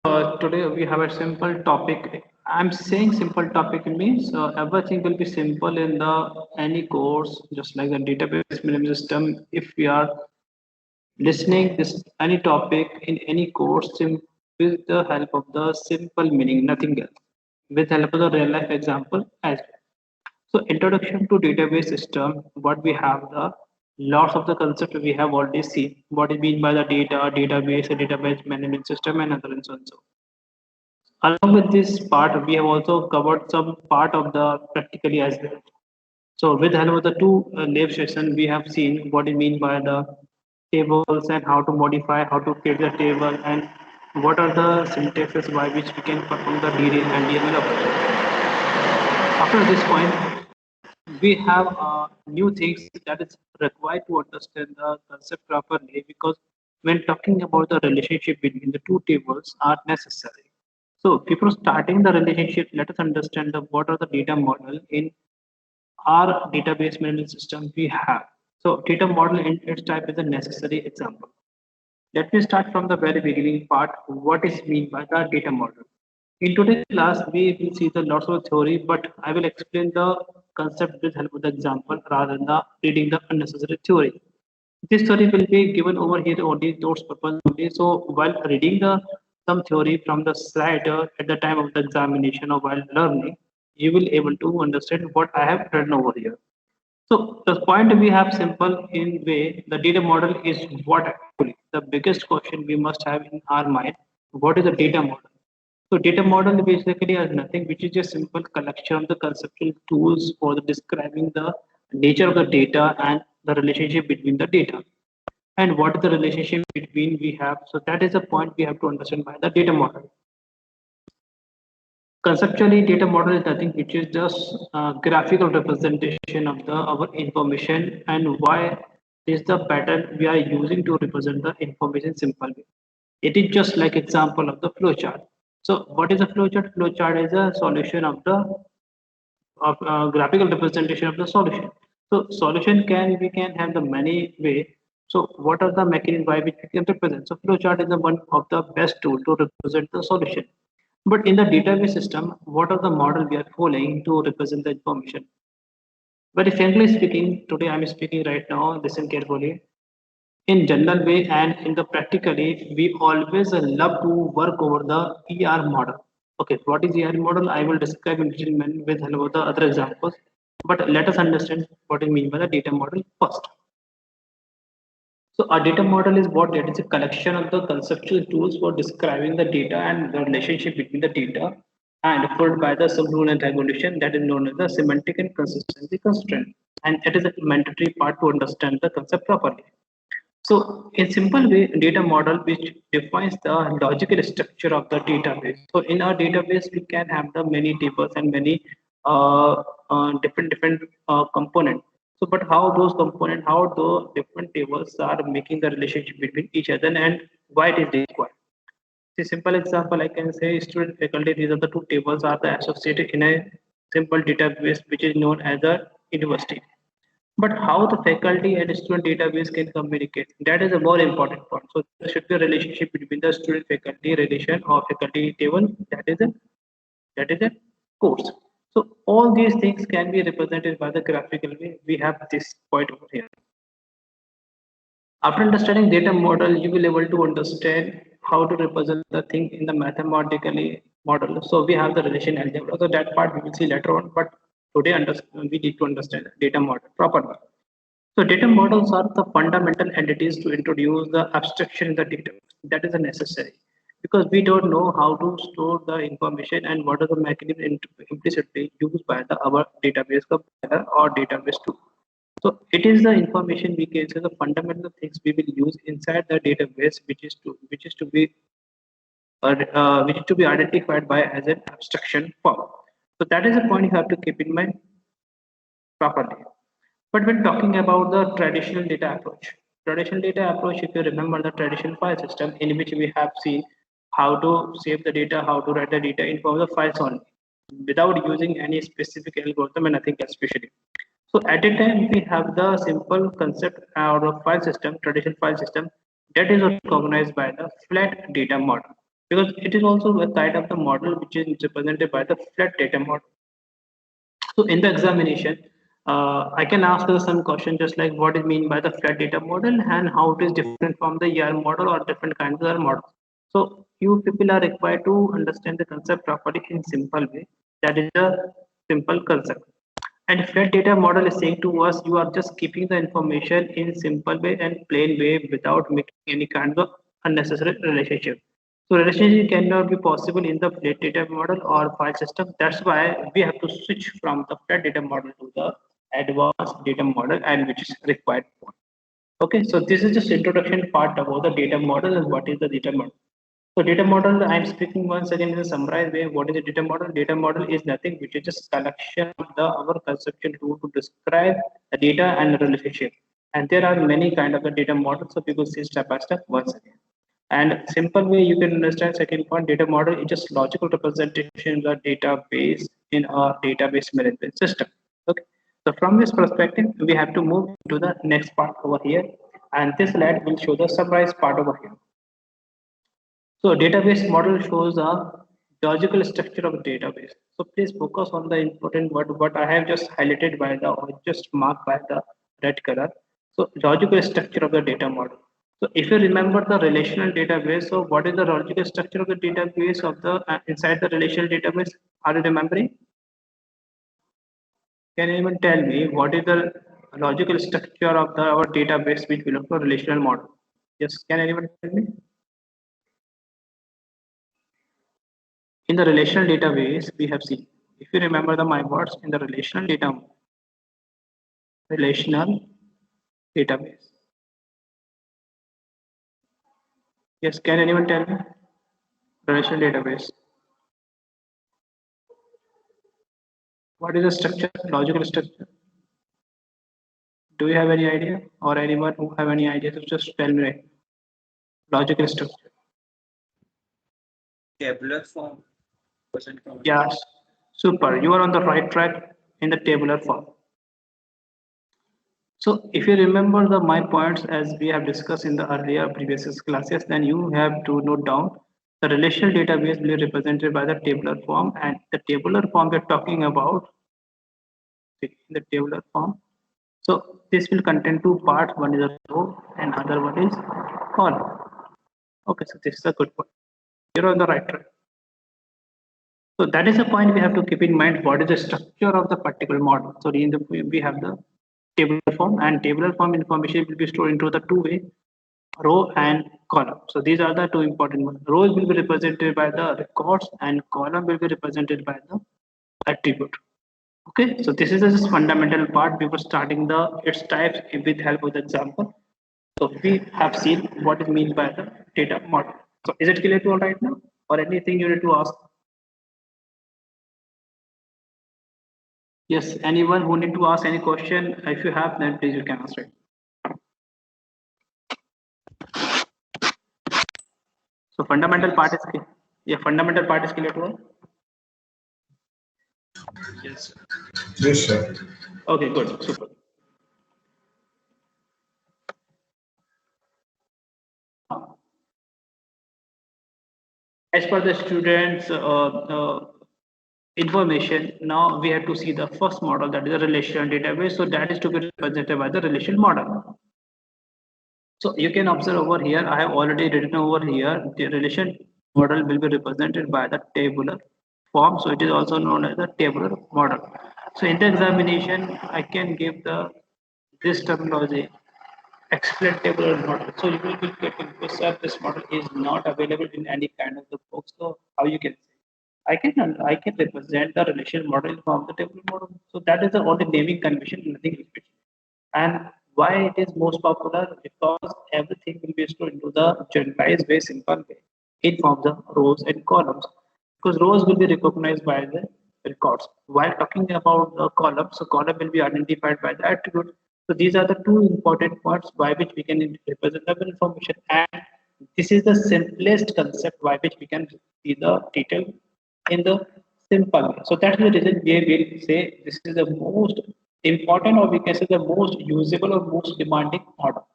Today we have a simple topic. I'm saying simple topic means everything will be simple in the any course, just like the database management system. If we are listening this any topic in any course with the help of the simple meaning, nothing else, with help of the real life example as well. So introduction to database system, what we have the lots of the concept we have already seen. What is mean by the data, database, a database management system, and other and so on. So along with this part, we have also covered some part of the practically as well. So with help of the two live session, we have seen what is mean by the tables and how to modify, how to create the table, and what are the syntaxes by which we can perform the DDL and DML operation. After this point, we have new things that is required to understand the concept properly because when talking about the relationship between the two tables are necessary. So before starting the relationship, let us understand the, what are the data model in our database management system we have. So data model in its type is a necessary example. Let me start from the very beginning part. What is mean by the data model? In today's class, we will see the lots of theory, but I will explain the concept with help of the example rather than the reading the unnecessary theory. This theory will be given over here only those purpose only. So while reading the some theory from the slide at the time of the examination or while learning, you will able to understand what I have written over here. So the point we have simple in way the data model is what actually the biggest question we must have in our mind. What is the data model? So data model basically has nothing which is just simple collection of the conceptual tools for the describing the nature of the data and the relationship between the data and what is the relationship between we have. So that is the point we have to understand by the data model. Conceptually, data model is nothing which is just graphical representation of the our information and why is the pattern we are using to represent the information simple way. It is just like example of the flowchart. So what is a flowchart? Flowchart is a solution of the of graphical representation of the solution. So solution can we can have the many way. So what are the mechanisms by which we can represent? So flowchart is the one of the best tool to represent the solution. But in the database system, what are the model we are following to represent the information? Very frankly speaking, today I'm speaking right now, listen carefully. In general way and in the practically, we always love to work over the ER model. Okay, what is ER model? I will describe in detail with help of the other examples. But let us understand what I mean by the data model first. So a data model is what it is a collection of the conceptual tools for describing the data and the relationship between the data and followed by the sub rule and regulation that is known as the semantic and consistency constraint. And it is a mandatory part to understand the concept properly. So in simple way, data model which defines the logical structure of the database. So in our database, we can have the many tables and many different components. So, but how those components, how the different tables are making the relationship between each other and why it is required. See, simple example I can say student faculty. These are the two tables are the associated in a simple database which is known as a university. But how the faculty and student database can communicate, that is a more important point. So there should be a relationship between the student faculty relation or faculty table. That is a course. So all these things can be represented by the graphical way. We have this point over here. After understanding data model, you will able to understand how to represent the thing in the mathematically model. So we have the relation algebra. So that part we will see later on. But today we need to understand data model properly. So data models are the fundamental entities to introduce the abstraction in the data. That is a necessary because we don't know how to store the information and what are the mechanisms implicitly used by the our database compiler or database tool. So it is the information we can say the fundamental things we will use inside the database, which is to be identified by as an abstraction form. So that is a point you have to keep in mind properly. But when talking about the traditional data approach, if you remember the traditional file system in which we have seen how to save the data, how to write the data in form of files only, without using any specific algorithm and nothing especially. So at a time we have the simple concept or a file system, traditional file system that is recognized by the flat data model. because it is also a kind of the model which is represented by the flat data model. So in the examination, I can ask some question just like what is mean by the flat data model and how it is different from the ER model or different kinds of models. So you people are required to understand the concept properly in simple way. That is a simple concept. And flat data model is saying to us, you are just keeping the information in simple way and plain way without making any kind of unnecessary relationship. So relationship cannot be possible in the flat data model or file system. That's why we have to switch from the flat data model to the advanced data model and which is required. Okay, so this is just introduction part about the data model and what is the data model. So data model, I'm speaking once again in a summarized way. What is a data model? Data model is nothing which is just collection of the our conceptual tool to describe the data and the relationship. And there are many kind of the data models, so we will see step by step once again. And simple way you can understand second point, data model is just logical representation of the database in a database management system. Okay. So from this perspective, we have to move to the next part over here. And this slide will show the summary part over here. So database model shows a logical structure of a database. So please focus on the important word what I have just highlighted by the or just marked by the red color. So logical structure of the data model. So if you remember the relational database, so what is the logical structure of the database of the inside the relational database? Are you remembering? Can anyone tell me what is the logical structure of the our database which belongs to a relational model? Yes, can anyone tell me? In the relational database, we have seen, if you remember the my words in the relational database. Yes, can anyone tell me? Relational database. What is the structure, logical structure? Do you have any idea or anyone who have any idea? So just tell me right. Logical structure. Tabular form. Yes, super. You are on the right track in the tabular form. So if you remember the my points as we have discussed in the earlier previous classes, then you have to note down the relational database will be represented by the tabular form, and the tabular form we're talking about in the tabular form. So this will contain two parts. One is a row and other one is column. Okay, so this is a good point. You're on the right track. So that is a point we have to keep in mind. What is the structure of the particular model? So in the we have the tabular form, and tabular form information will be stored into the two-way row and column. So these are the two important ones. Rows will be represented by the records and column will be represented by the attribute. Okay, so this is just fundamental part before starting the its types with help of the example. So we have seen what is meant by the data model. So is it clear to all right now, or anything you need to ask? Yes, anyone who need to ask any question, if you have, then please you can ask it. So fundamental part is clear. Yeah, fundamental part is clear to all. Yes. Yes, sir. Okay, good, super. As per the students' information, now we have to see the first model, that is a relational database. So that is to be represented by the relational model. So you can observe over here, I have already written over here, the relation model will be represented by the tabular form. So it is also known as the tabular model. So in the examination, I can give the this terminology, explain tabular model. So you will be getting sir, this model is not available in any kind of the book. So how you can say? I can represent the relation model from the tabular model. So that is the only naming convention, nothing special. And why it is most popular? Because everything will be stored into the generalized way, simple way, in forms of rows and columns. Because rows will be recognized by the records. While talking about the columns, so column will be identified by the attribute. So these are the two important parts by which we can represent the information. And this is the simplest concept by which we can see the detail in the simple way. So that's the reason we will say this is the most important, or we can say the most usable or most demanding model.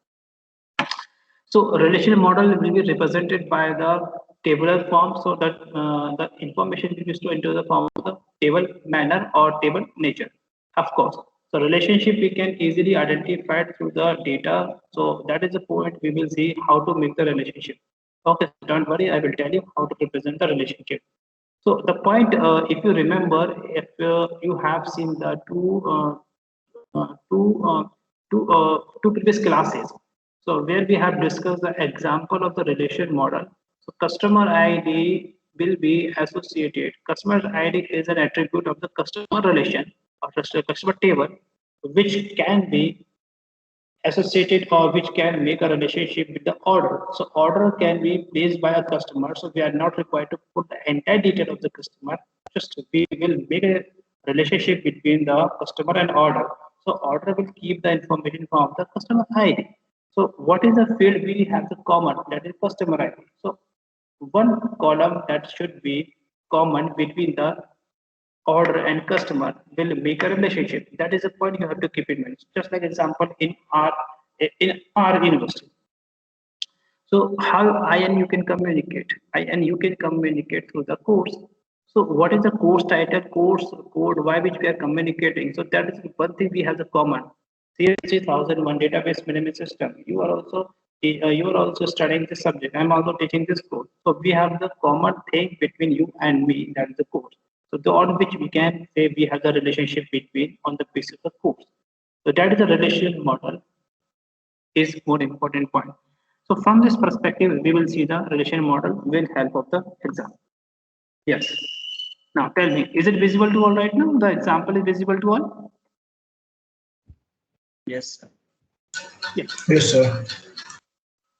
So relational model will be represented by the tabular form, so that the information will be stored into the form of the table manner or table nature. Of course, so relationship we can easily identify through the data. So that is the point we will see how to make the relationship. Okay, so don't worry, I will tell you how to represent the relationship. So the point, if you remember, if you have seen the two previous classes, so where we have discussed the example of the relation model. So customer ID will be associated. Customer ID is an attribute of the customer relation or customer table, which can be associated or which can make a relationship with the order. So order can be placed by a customer. So we are not required to put the entire detail of the customer. Just we will make a relationship between the customer and order. So order will keep the information from the customer ID. So what is the field we have the common, that is customer ID. So one column that should be common between the order and customer will make a relationship. That is a point you have to keep in mind. Just like example in our university. So how I and you can communicate? I and you can communicate through the course. So what is the course title, course code, why which we are communicating? So that is one thing we have the common. CSC 1001 database management system. You are also studying this subject. I'm also teaching this course. So we have the common thing between you and me, that is the course. So the on which we can say we have the relationship between on the basis of course. So that is the relation model is more important point. So from this perspective, we will see the relation model with help of the example. Yes. Now tell me, is it visible to all right now? The example is visible to all? Yes, sir. Yes. Yes, sir.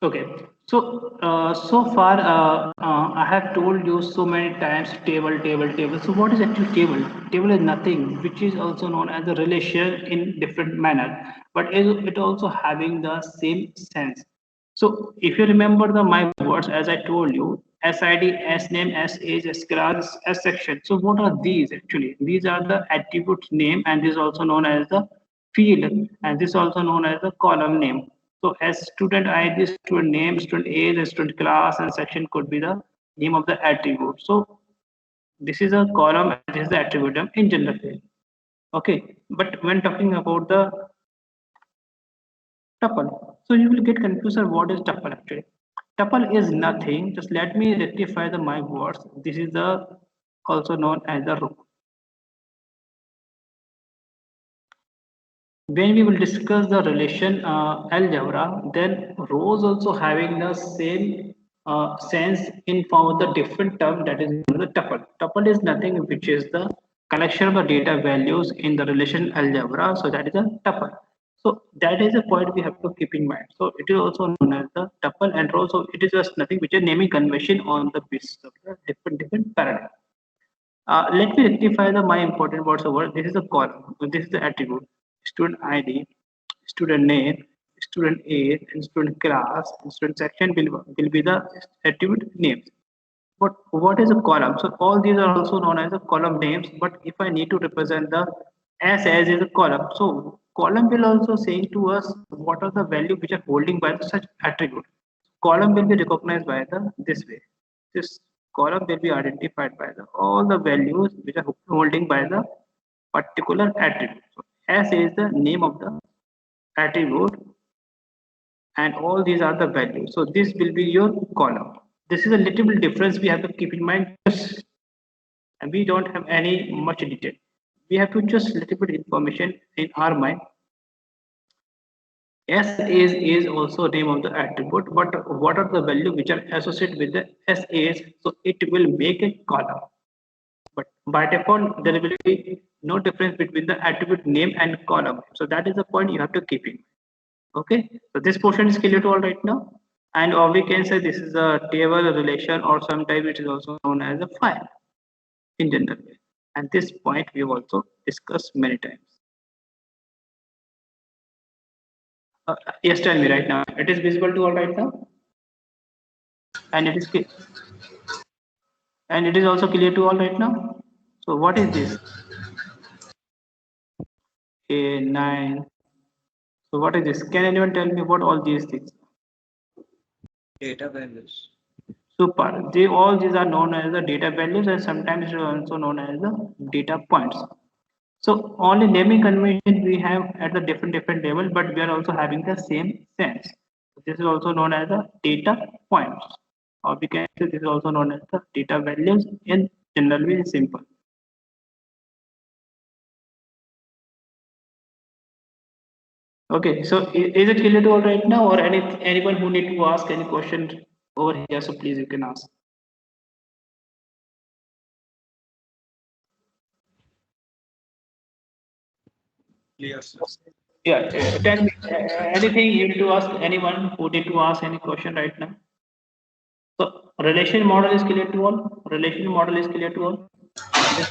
Okay. So far, I have told you so many times table, table, table. So what is actually table? Table is nothing, which is also known as a relation in different manner, but it also having the same sense. So if you remember the my words, as I told you, SID, S name, S age, S class, S section. So what are these actually? These are the attributes name, and this is also known as the field, and this is also known as the column name. So as student ID, student name, student age, student class, and section could be the name of the attribute. So this is a column, and this is the attribute name in general field. Okay, but when talking about the tuple, so you will get confused on what is tuple actually. Tuple is nothing. Just let me rectify the my words. This is the also known as the row. When we will discuss the relation algebra, then rows also having the same sense in form of the different term, that is the tuple. Tuple is nothing which is the collection of the data values in the relation algebra. So that is a tuple. So that is a point we have to keep in mind. So it is also known as the tuple and row. So it is just nothing which is naming convention on the basis of the different paradigm. Let me rectify the my important words over. This is a column. This is the attribute. Student ID, student name, student age, and student class, and student section will be the attribute names. But what is a column? So all these are also known as the column names. But if I need to represent the S as is a column, so column will also saying to us what are the value which are holding by such attribute. Column will be recognized by the this way. This column will be identified by the all the values which are holding by the particular attribute. So S is the name of the attribute, and all these are the values. So this will be your column. This is a little bit difference we have to keep in mind, and we don't have any much detail. We have to just little bit information in our mind. S is also name of the attribute, but what are the value which are associated with the S is? So it will make a column. But by default, there will be no difference between the attribute name and column. So that is the point you have to keep in mind. Okay, so this portion is clear to all right now. And or we can say this is a table, a relation, or sometimes it is also known as a file in general way. And this point we have also discussed many times. Yes, tell me right now. It is visible to all right now, and it is also clear to all right now. So what is this? A9. So what is this? Can anyone tell me what all these things? Data values. Super. These are known as the data values and sometimes also known as the data points. So only naming convention we have at the different level, but we are also having the same sense. This is also known as the data points, or we can say this is also known as the data values in generally simple. Okay, so is it clear to all right now, or anyone who need to ask any question over here? So please you can ask. Yes. Yeah, tell me anything you need to ask anyone who need to ask any question right now. So relation model is clear to all. Relation model is clear to all. This,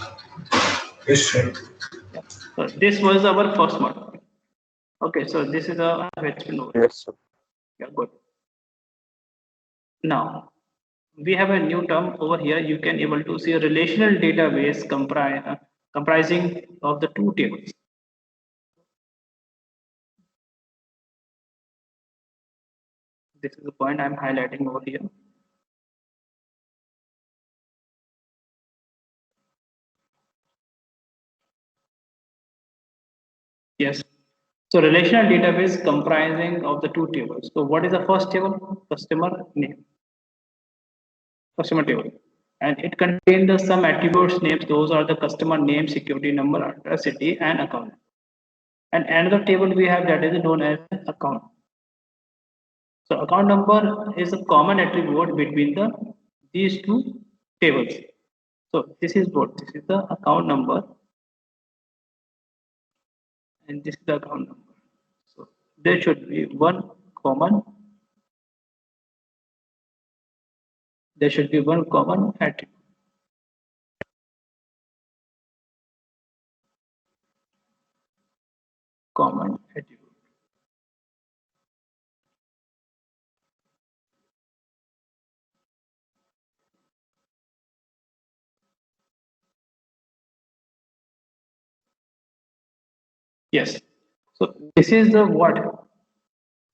Yes, sir. yeah. So this was our first model. Okay, so this is a HTML node. Yes, sir. Yeah, good. Now we have a new term over here. You can able to see a relational database comprising of the two tables. This is the point I'm highlighting over here. Yes. So relational database comprising of the two tables. So what is the first table? Customer name. Customer table. And it contains the some attributes names. Those are the customer name, security number, address, city, and account. And another table we have that is known as account. So account number is a common attribute between these two tables. So this is what this is the account number and this is the account number. So there should be common there should be one common attribute. Common attribute. Yes. So this is the what.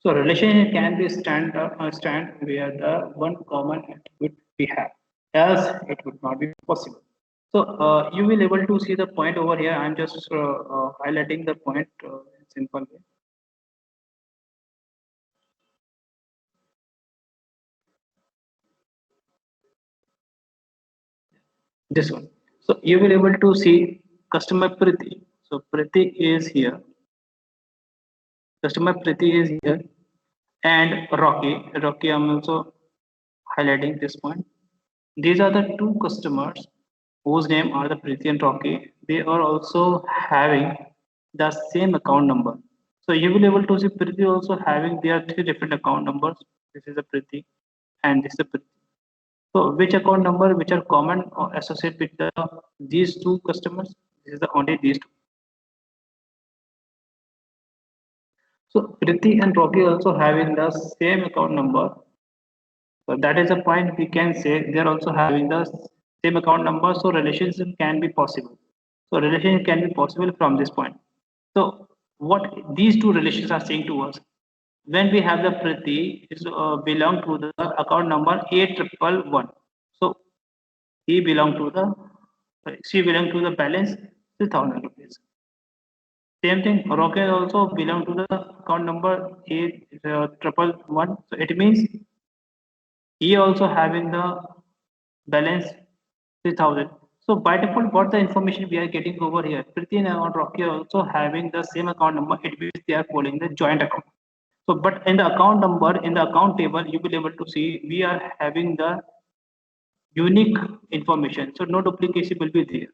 So relationship can be stand where the one common attribute we have. Else it would not be possible. So you will able to see the point over here. I'm just highlighting the point in simple way. This one. So you will able to see customer Priti. So Priti is here. Customer Priti is here, and Rocky. Rocky, I'm also highlighting this point. These are the two customers whose name are the Priti and Rocky. They are also having the same account number. So you will able to see Priti also having their three different account numbers. This is a Priti and this is a Priti. So which account number which are common or associated with these two customers? This is the only these two. So Priti and Rocky also having the same account number. So that is a point we can say they are also having the same account number. So relationship can be possible. So relationship can be possible from this point. So what these two relations are saying to us, when we have the Priti is belong to the account number 8111. So he belong to the she belong to the balance 3,000 rupees. Same thing, Rocket also belong to the account number 8111. So it means he also having the balance 3,000. So by default, what the information we are getting over here, Priti and Rocky are also having the same account number. It means they are following the joint account. So, but in the account number, in the account table, you will be able to see we are having the unique information. So no duplication will be there.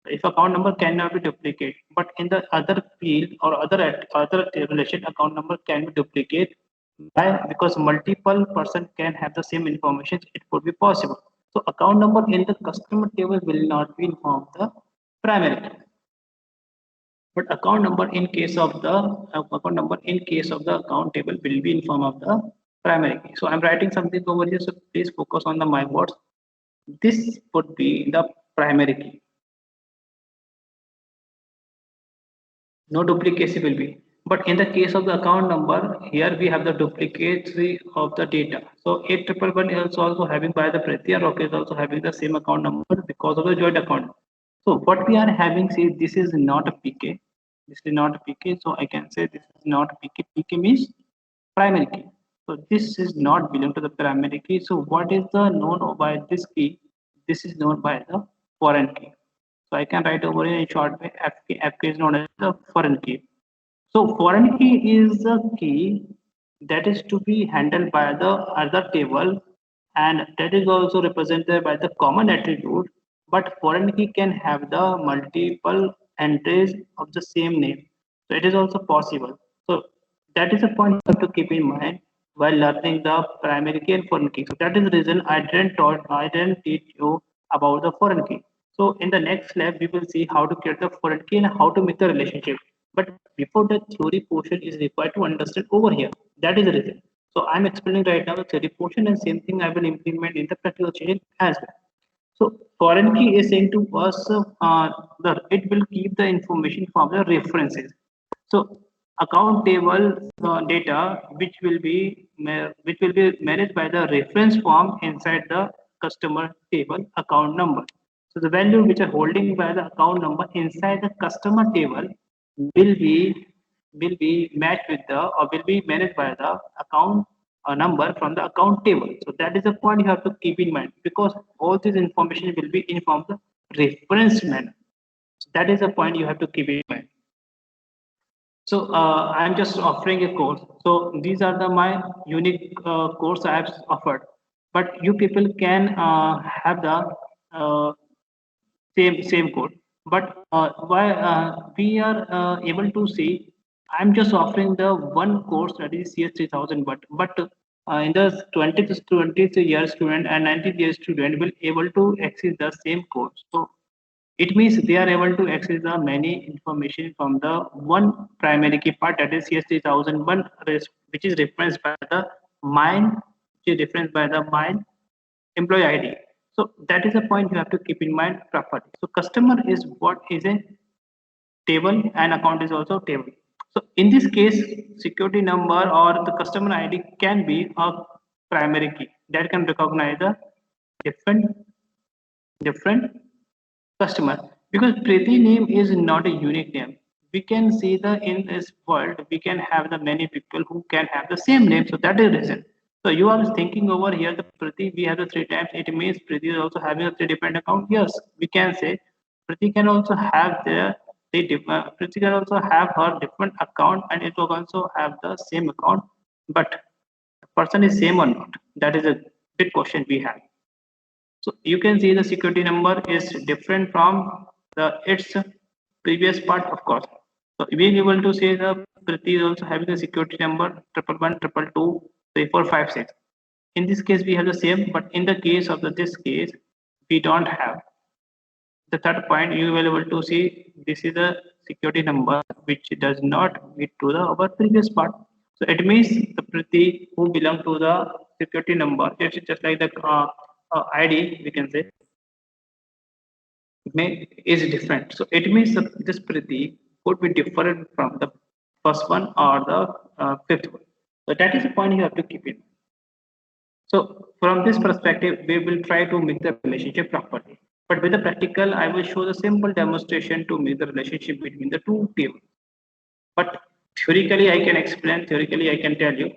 If account number cannot be duplicated, but in the other field or other relation, account number can be duplicated. Why? Because multiple person can have the same information. It could be possible. So account number in the customer table will not be informed the primary key. But account number in case of the account number in case of the account table will be in form of the primary key. So I'm writing something over here. So please focus on the my words. This would be the primary key. No duplication will be. But in the case of the account number, here we have the duplicate of the data. So 8111 is also having by the Prathya Rock is also having the same account number because of the joint account. So what we are having, see, this is not a PK. This is not a PK. So I can say this is not PK. PK means primary key. So this is not belong to the primary key. So what is the known by this key? This is known by the foreign key. So I can write over here in short way FK. FK is known as the foreign key. So foreign key is a key that is to be handled by the other table, and that is also represented by the common attribute, but foreign key can have the multiple entries of the same name. So it is also possible. So that is a point you have to keep in mind while learning the primary key and foreign key. So that is the reason I didn't teach you about the foreign key. So in the next lab, we will see how to create the foreign key and how to make the relationship. But before the theory portion is required to understand over here. That is the reason. So I'm explaining right now the theory portion, and same thing I will implement in the practical session as well. So foreign key is saying to us it will keep the information from the references. So account table data which will be managed by the reference form inside the customer table account number. So the value which are holding by the account number inside the customer table will be matched with the or will be managed by the account number from the account table. So that is the point you have to keep in mind because all this information will be in from the reference manner. So that is the point you have to keep in mind. So I'm just offering a course. So these are the my unique course I have offered. But you people can have the uh, same code. But why we are able to see, I'm just offering the one course that is CS3000. But in the 20th year student and 19th year student will able to access the same course. So it means they are able to access the many information from the one primary key part that is CS3001, which is referenced by the mine, which is referenced by the mine employee ID. So that is a point you have to keep in mind properly. So customer is what is a table and account is also table. So in this case, security number or the customer ID can be a primary key that can recognize the different different customer because Preeti name is not a unique name. We can see the in this world we can have the many people who can have the same name. So that is the reason. So you are thinking over here the Preeti we have the three times. It means Preeti is also having a three different account. Yes, we can say Preeti can also have their Preeti can also have her different account and it will also have the same account. But the person is same or not? That is a big question we have. So you can see the security number is different from the its previous part, of course. So being able to say the Priti is also having the security number 111, 222, 3456. In this case, we have the same, but in the case of this case, we don't have. The third point you will able to see this is a security number which does not meet to the our previous part. So it means the Priti who belong to the security number, it's just like the ID we can say is different. So it means that this Priti could be different from the first one or the fifth one. So that is the point you have to keep in mind. So from this perspective, we will try to make the relationship properly. But with the practical, I will show the simple demonstration to make the relationship between the two tables. But theoretically, I can explain, theoretically, I can tell you,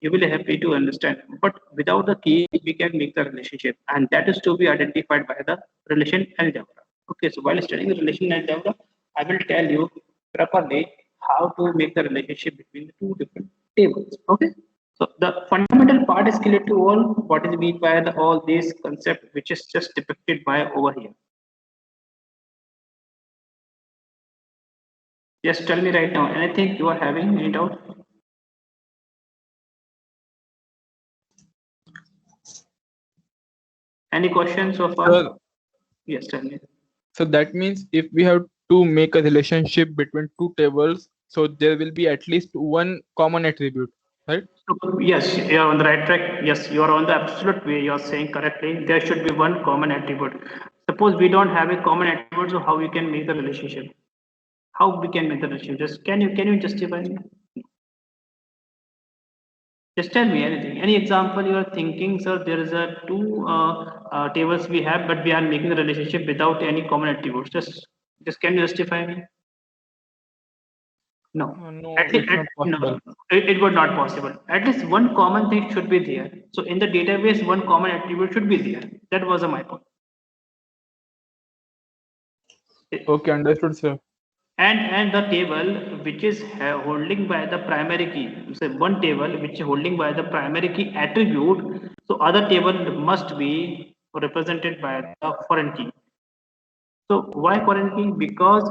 you will be happy to understand. But without the key, we can make the relationship. And that is to be identified by the relation algebra. Okay, so while studying the relation algebra, I will tell you properly how to make the relationship between the two different tables. Okay. So the fundamental part is clear to all. What is meant by all these concept, which is just depicted by over here. Just tell me right now. Anything you are having any doubt? Any questions so far? So, Yes, tell me. so that means if we have to make a relationship between two tables, so there will be at least one common attribute, right? So, yes, you are on the right track. Yes, you are on the absolute way. You are saying correctly. There should be one common attribute. Suppose we don't have a common attribute, so how we can make the relationship? How we can make the relationship? Just can you justify me? Just tell me anything. Any example you are thinking, sir? There is a two tables we have, but we are making the relationship without any common attributes. Just can you justify me? No. No, At least, it's not no, possible. it was not possible. At least one common thing should be there. So in the database, one common attribute should be there. That was my point. Okay, understood, sir. And the table which is holding by the primary key, say one table which is holding by the primary key attribute, so other table must be represented by the foreign key. So why foreign key? Because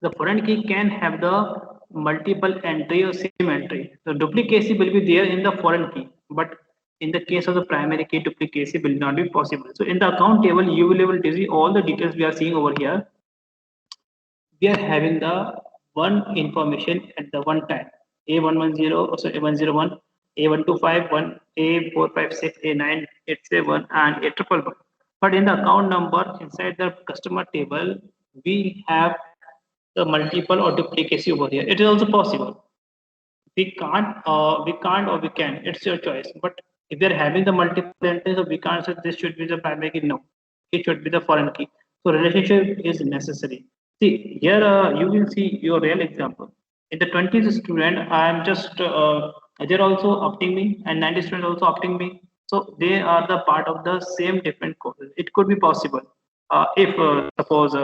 the foreign key can have the multiple entry or same entry. So duplicacy will be there in the foreign key, but in the case of the primary key, duplicacy will not be possible. So in the account table, you will be able to see all the details we are seeing over here. We are having the one information at the one time, A110, also A101, A1251, A456, A9871, and A111. But in the account number inside the customer table, we have the multiple or duplicacy over here. It is also possible. We can't or we can. It's your choice. But if we are having the multiple entries, so we can't say this should be the primary key. No, it should be the foreign key. So relationship is necessary. See here, you will see your real example. In the 20th student, I am just they're also opting me, and 90 students also opting me. So they are the part of the same different courses. It could be possible if suppose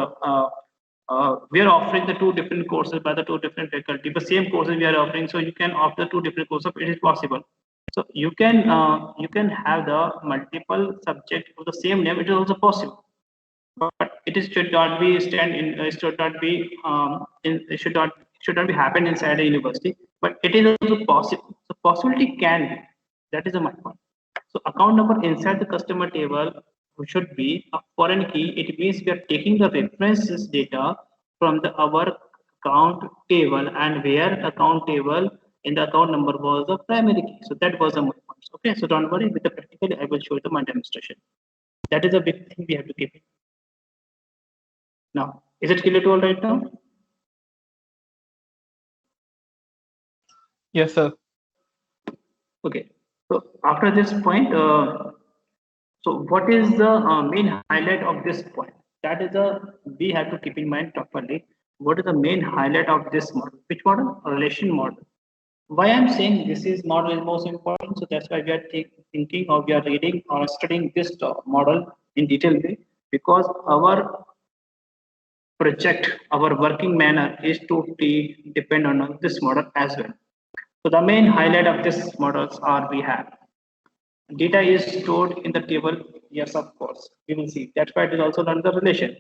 we are offering the two different courses by the two different faculty, the same courses we are offering, so you can offer two different courses. It is possible. So you can have the multiple subject of the same name. It is also possible, but it is should not be stand in should not be it should not be happen inside a university. But it is also possible. So possibility can be. That is my point. So account number inside the customer table should be a foreign key. It means we are taking the references data from the our account table, and where account table in the account number was the primary key. So that was the my point. Okay, so don't worry, with the practical I will show you the my demonstration. That is a big thing we have to keep in. Now, is it clear to all right now? Yes, sir. Okay. So after this point, so what is the main highlight of this point? That is the we have to keep in mind properly. What is the main highlight of this model? Which model? A relation model. Why I'm saying this is model is most important. So that's why we are thinking or we are reading or studying this model in detail way, because our project, our working manner is totally depend on this model as well. So the main highlight of this models are we have data is stored in the table. Yes, of course, we will see. That's why it is also not the relation.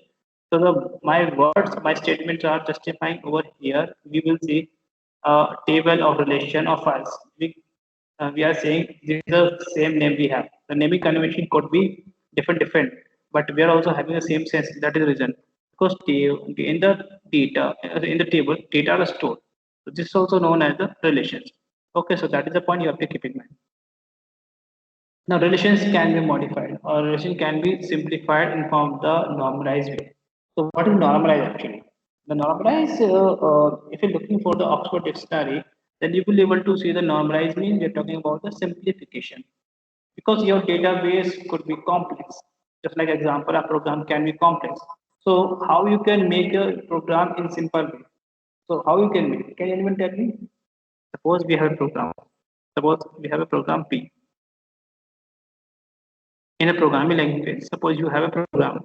So my words, my statements are justifying over here. We will see a table of relation of files. We are saying this is the same name we have. The naming convention could be different, but we are also having the same sense. That is the reason, because in the data in the table, data are stored. So this is also known as the relations. Okay, so that is the point you have to keep in mind. Now, relations can be modified, or relation can be simplified in form of the normalized way. So, what is normalized actually? The normalized, if you're looking for the Oxford Dictionary, then you will be able to see the normalized mean we're talking about the simplification, because your database could be complex. Just like example, a program can be complex. So, how you can make a program in simple way? So, how you can make? Can anyone tell me? Suppose we have a program. Suppose we have a program P in a programming language. Suppose you have a program.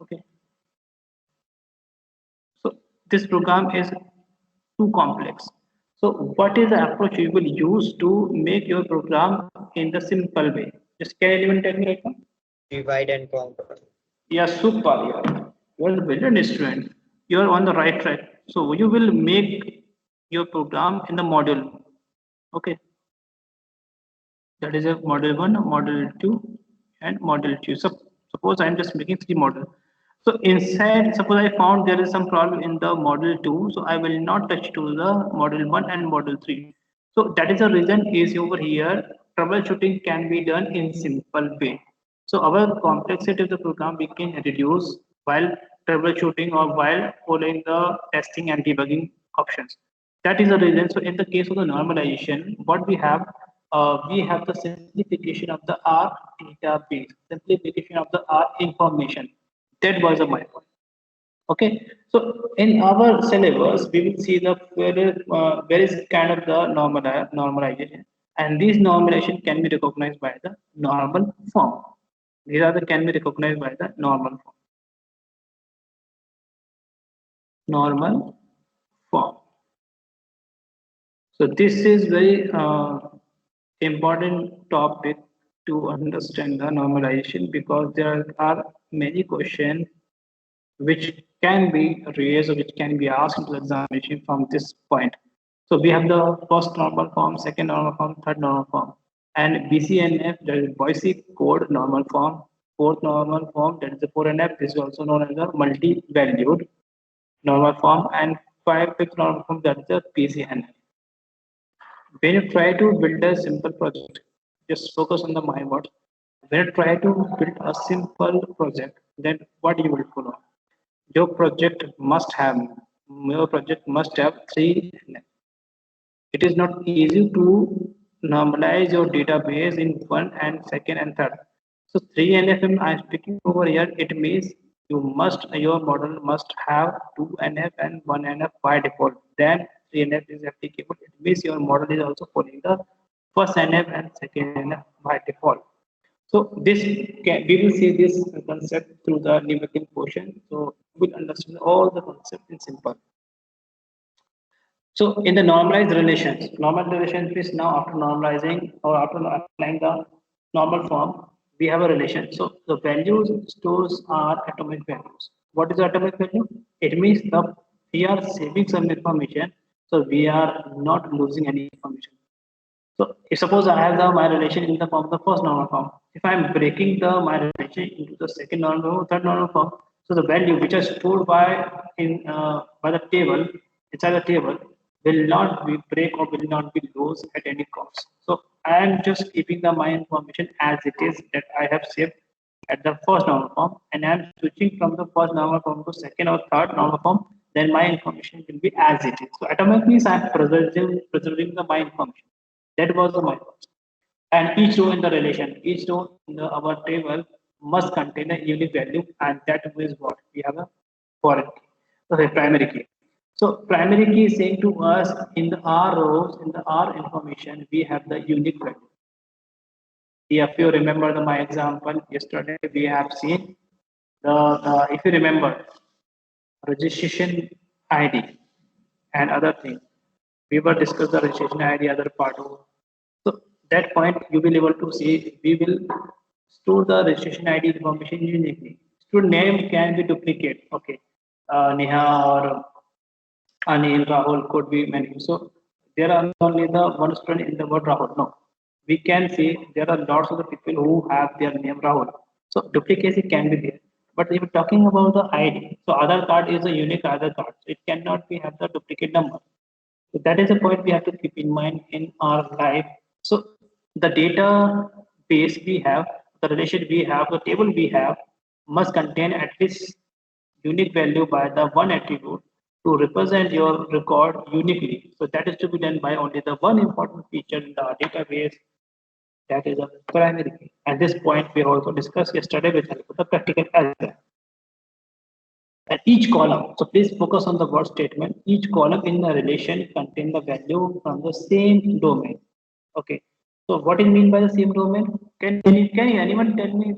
Okay. So this program is too complex. So what is the approach you will use to make your program in the simple way? Just can anyone tell me right now? Divide and conquer. Yeah, super. Yeah. You're a brilliant student. You're on the right track. So you will make your program in the module. Okay. That is a model one, model two, and model two. So suppose I'm just making three model. So inside, suppose I found there is some problem in the model two, so I will not touch to the model one and model three. So that is the reason is over here. Troubleshooting can be done in simple way. So our complexity of the program we can reduce while troubleshooting or while following the testing and debugging options. That is the reason. So in the case of the normalization, what we have the simplification of the R database, simplification of the R information. That was my point. Okay, so in our syllabus, we will see the where is kind of the normalization, and this normalization can be recognized by the normal form. These are the can be recognized by the normal form. Normal form. So this is very important topic to understand the normalization, because there are many questions which can be raised or which can be asked into the examination from this point. So we have the first normal form, second normal form, third normal form, and BCNF, that is Boise code normal form, fourth normal form, that is the 4NF. This is also known as the multi-valued normal form, and fifth normal form, that is the PCNF. When you try to build a simple project, just focus on the my words. When you try to build a simple project, then what you will follow? Your project must have your project must have three. It is not easy to normalize your database in one and second and third. So 3NF I'm speaking over here, it means your model must have 2NF and 1NF by default. Then 3NF is applicable. It means your model is also following the first NF and second NF by default. So we will see this concept through the numerical portion. So we'll understand all the concept in simple. So in the normal relations is now after normalizing or after applying the normal form, we have a relation. So the values stores are atomic values. What is atomic value? It means we are saving some information, so we are not losing any information. So if suppose I have my relation in the form of the first normal form, if I am breaking my relation into the second normal form, third normal form, so the value which are stored by the table inside the table will not be break or will not be lost at any cost. So I am just keeping my information as it is that I have saved at the first normal form, and I am switching from the first normal form to second or third normal form. Then my information will be as it is. So atomic means I am preserving my information. That was my first. And each row in the relation, each row in our table must contain a unique value, and that is what we have a foreign key, okay, primary key. So primary key is saying to us in the R rows, in the R information, we have the unique value. If you remember my example yesterday, we have seen if you remember registration ID and other things. We will discuss the registration ID other part of. So that point you will able to see we will store the registration ID information uniquely. Student name can be duplicate. Okay, Neha or Anil, Rahul could be many. So there are only the one student in the word Rahul. No, we can see there are lots of the people who have their name Rahul. So duplicacy can be there. But if we're talking about the ID, so Aadhaar card is a unique Aadhaar card. So it cannot be have the duplicate number. So that is a point we have to keep in mind in our life. So the database we have, the relation we have, the table we have must contain at least unique value by the one attribute to represent your record uniquely. So that is to be done by only the one important feature in the database, that is a primary key. At this point, we also discussed yesterday with the practical as well. And each column, so please focus on the word statement. Each column in the relation contain the value from the same domain. Okay. So what is mean by the same domain? Can anyone tell me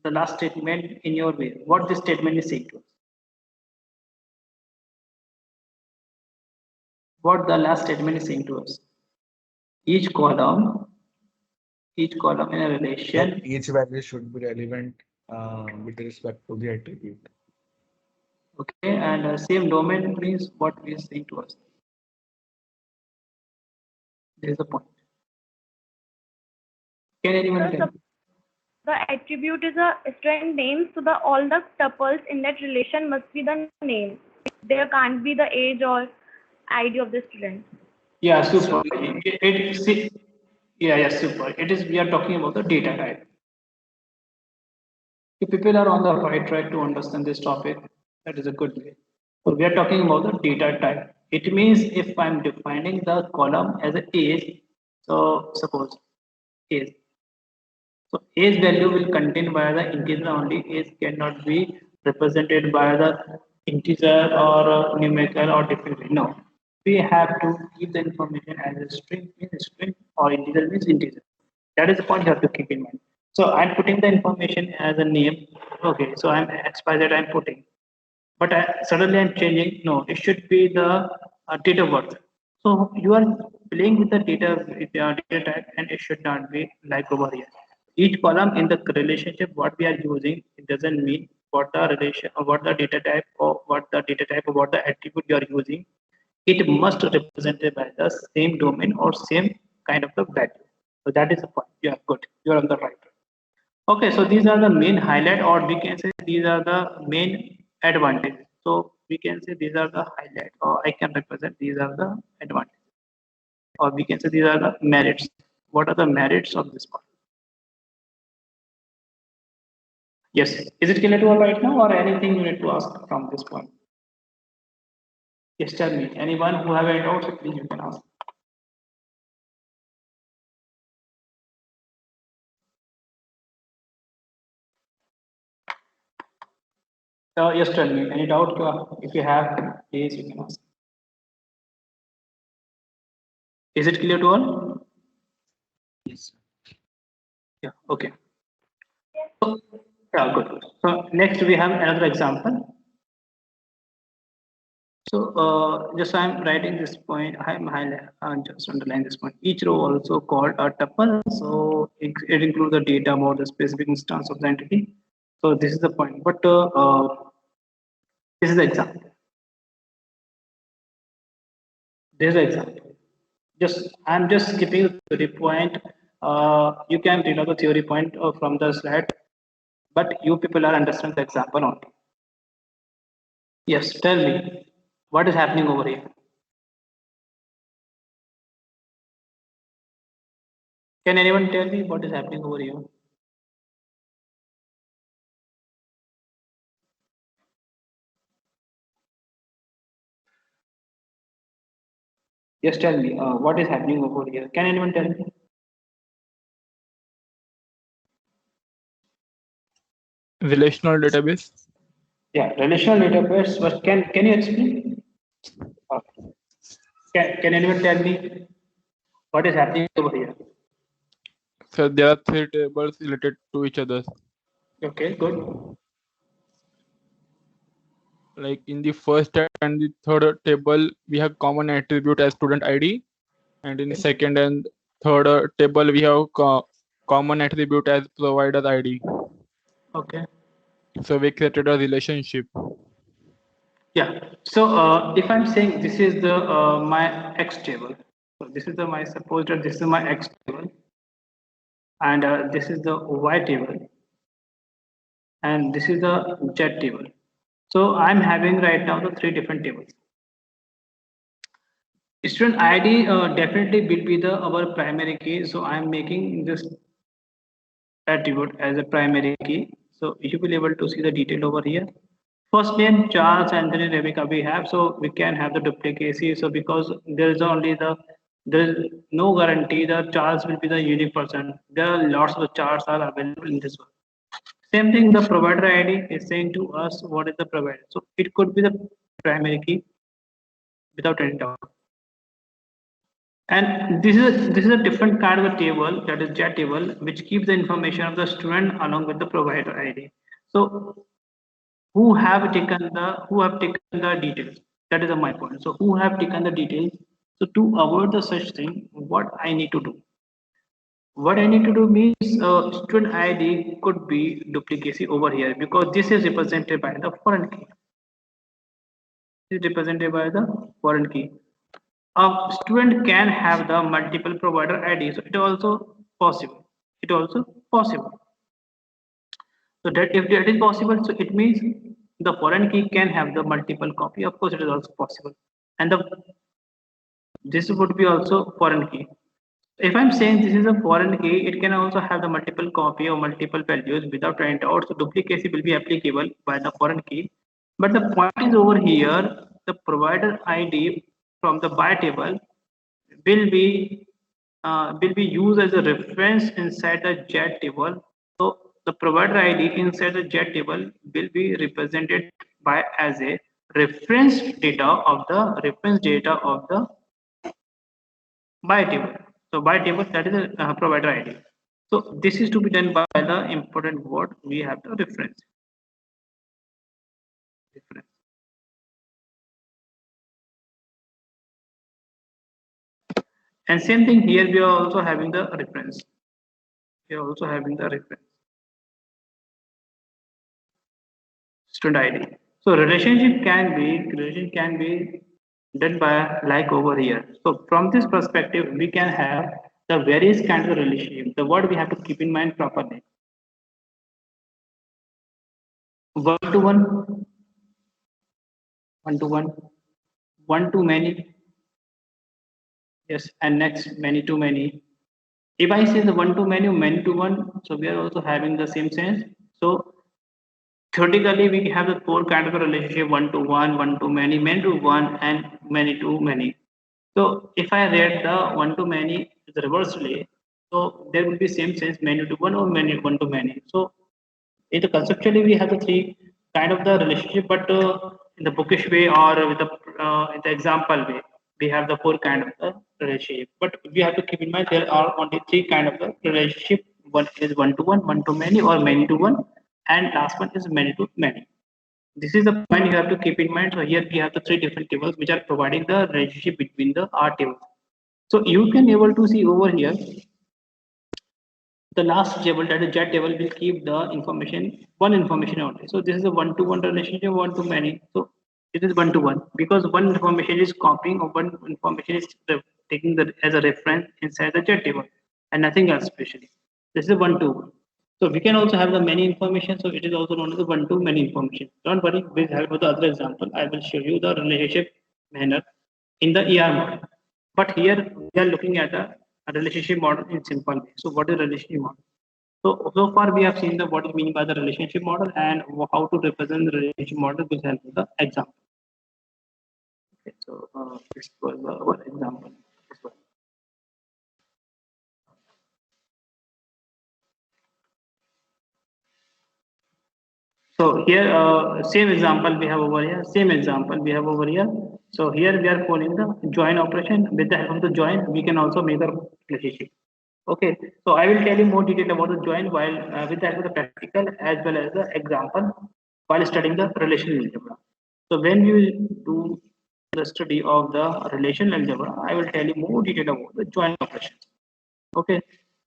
the last statement in your way? What this statement is saying to us? What the last statement is saying to us? Each column in a relation. Each value should be relevant with respect to the attribute. Okay, and same domain means what is saying to us. There is a point. Can anyone tell? The attribute is a student name, so all the tuples in that relation must be the name. There can't be the age or ID of the student. Yeah, super. Yeah, super. It is. We are talking about the data type. If people are on the right track to understand this topic, that is a good way. So we are talking about the data type. It means if I'm defining the column as an age, so suppose age. So age value will contain by the integer only. Age cannot be represented by the integer or numerical or differently. No, we have to keep the information as a string means string or integer means integer. That is the point you have to keep in mind. So I'm putting the information as a name. Okay, so I'm XYZ I'm putting, but suddenly I'm changing. No, it should be the date of birth. So you are playing with the data type, and it should not be like over here. Each column in the relationship what we are using, it doesn't mean what the relation or what the data type or what the data type or what the attribute you are using. It must represented by the same domain or same kind of the value. So that is the point. You are good. You are on the right track. Okay, so these are the main highlight, or we can say these are the main advantages. So we can say these are the highlight, or I can represent these are the advantages, or we can say these are the merits. What are the merits of this part? Yes, is it clear to all right now, or anything you need to ask from this point? Yes, tell me. Anyone who have any doubts, please you can ask. Yes, tell me. Any doubt? If you have, please you can ask. Is it clear to all? Yes. Yeah. Okay. So, yeah, good. So next we have another example. So just I'm writing this point. I'm highlight. Just underline this point. Each row also called a tuple. So it includes the data about the specific instance of the entity. So this is the point. But this is the example. This is the example. Just I'm just skipping the theory point. You can read out the theory point from the slide, but you people are understanding the example only. Yes, tell me what is happening over here. Can anyone tell me what is happening over here? Yes, tell me what is happening over here. Can anyone tell me? Relational database. Yeah, relational database. But can you explain? Okay. Can anyone tell me what is happening over here? So there are three tables related to each other. Okay, good. Like in the first and the third table, we have common attribute as student ID, and in second and third table, we have common attribute as provider ID. Okay. So we created a relationship. Yeah. So if I'm saying this is the my X table, so this is the my suppose that this is my X table, and this is the Y table, and this is the Z table. So I'm having right now the three different tables. Student ID definitely will be the our primary key. So I'm making this attribute as a primary key. So you will be able to see the detail over here. First name Charles and then Rebecca we have, so we can have the duplicacy. So because there is only there is no guarantee that Charles will be the unique person. There are lots of Charles are available in this one. Same thing, the provider ID is saying to us what is the provider. So it could be the primary key without any doubt. And this is a different kind of a table, that is J table, which keeps the information of the student along with the provider ID. So who have taken the details? That is my point. So who have taken the details? So to avoid the such thing, what I need to do? What I need to do means student ID could be duplicacy over here because this is represented by the foreign key. This is represented by the foreign key. A student can have the multiple provider ID, so it also possible. It also possible. So that if that is possible, so it means the foreign key can have the multiple copy. Of course, it is also possible, and this would be also foreign key. If I'm saying this is a foreign key, it can also have the multiple copy or multiple values without any doubt. So duplicacy will be applicable by the foreign key. But the point is over here, the provider ID from the buy table will be used as a reference inside the jet table. So the provider ID inside the jet table will be represented by as a reference data of the buy table. So buy table, that is a provider ID. So this is to be done by the important word. We have the reference. And same thing here, we are also having the reference. We are also having the reference. Student ID. So relationship can be done by like over here. So from this perspective, we can have the various kinds of relationship. The word we have to keep in mind properly. One to one, one to one, one to many. Yes, and next many to many. If I say the one to many to one, so we are also having the same sense. So theoretically, we have the four kind of a relationship: one to many to one, and many to many. So if I read the one to many reversely, so there will be same sense many to one or many one to many. So in the conceptually we have the three kind of the relationship, but in the bookish way or with the in the example way, we have the four kind of the relationship. But we have to keep in mind there are only three kind of the relationship. One is one to many, or many to one, and last one is many to many. This is the point you have to keep in mind. So here we have the three different tables which are providing the relationship between the R tables. So you can able to see over here the last table, that is jet table, will keep the one information only. So this is a one to one relationship, one to many. So it is one to one because one information is copying or one information is taking the as a reference inside the jet table and nothing else specially. This is a one to one. So we can also have the many information. So it is also known as the one to many information. Don't worry, with help of the other example, I will show you the relationship manner in the ER model. But here we are looking at a relationship model in simple way. So what is relationship model? So far we have seen the what is meaning by the relationship model and how to represent the relationship model with help of the example. Okay, so this was our example. So here, same example we have over here. Same example we have over here. So here we are calling the join operation. With the help of the join, we can also make the relationship. Okay. So I will tell you more detail about the join while with the help of the practical as well as the example while studying the relational algebra. So when you do the study of the relational algebra, I will tell you more detail about the join operations. Okay,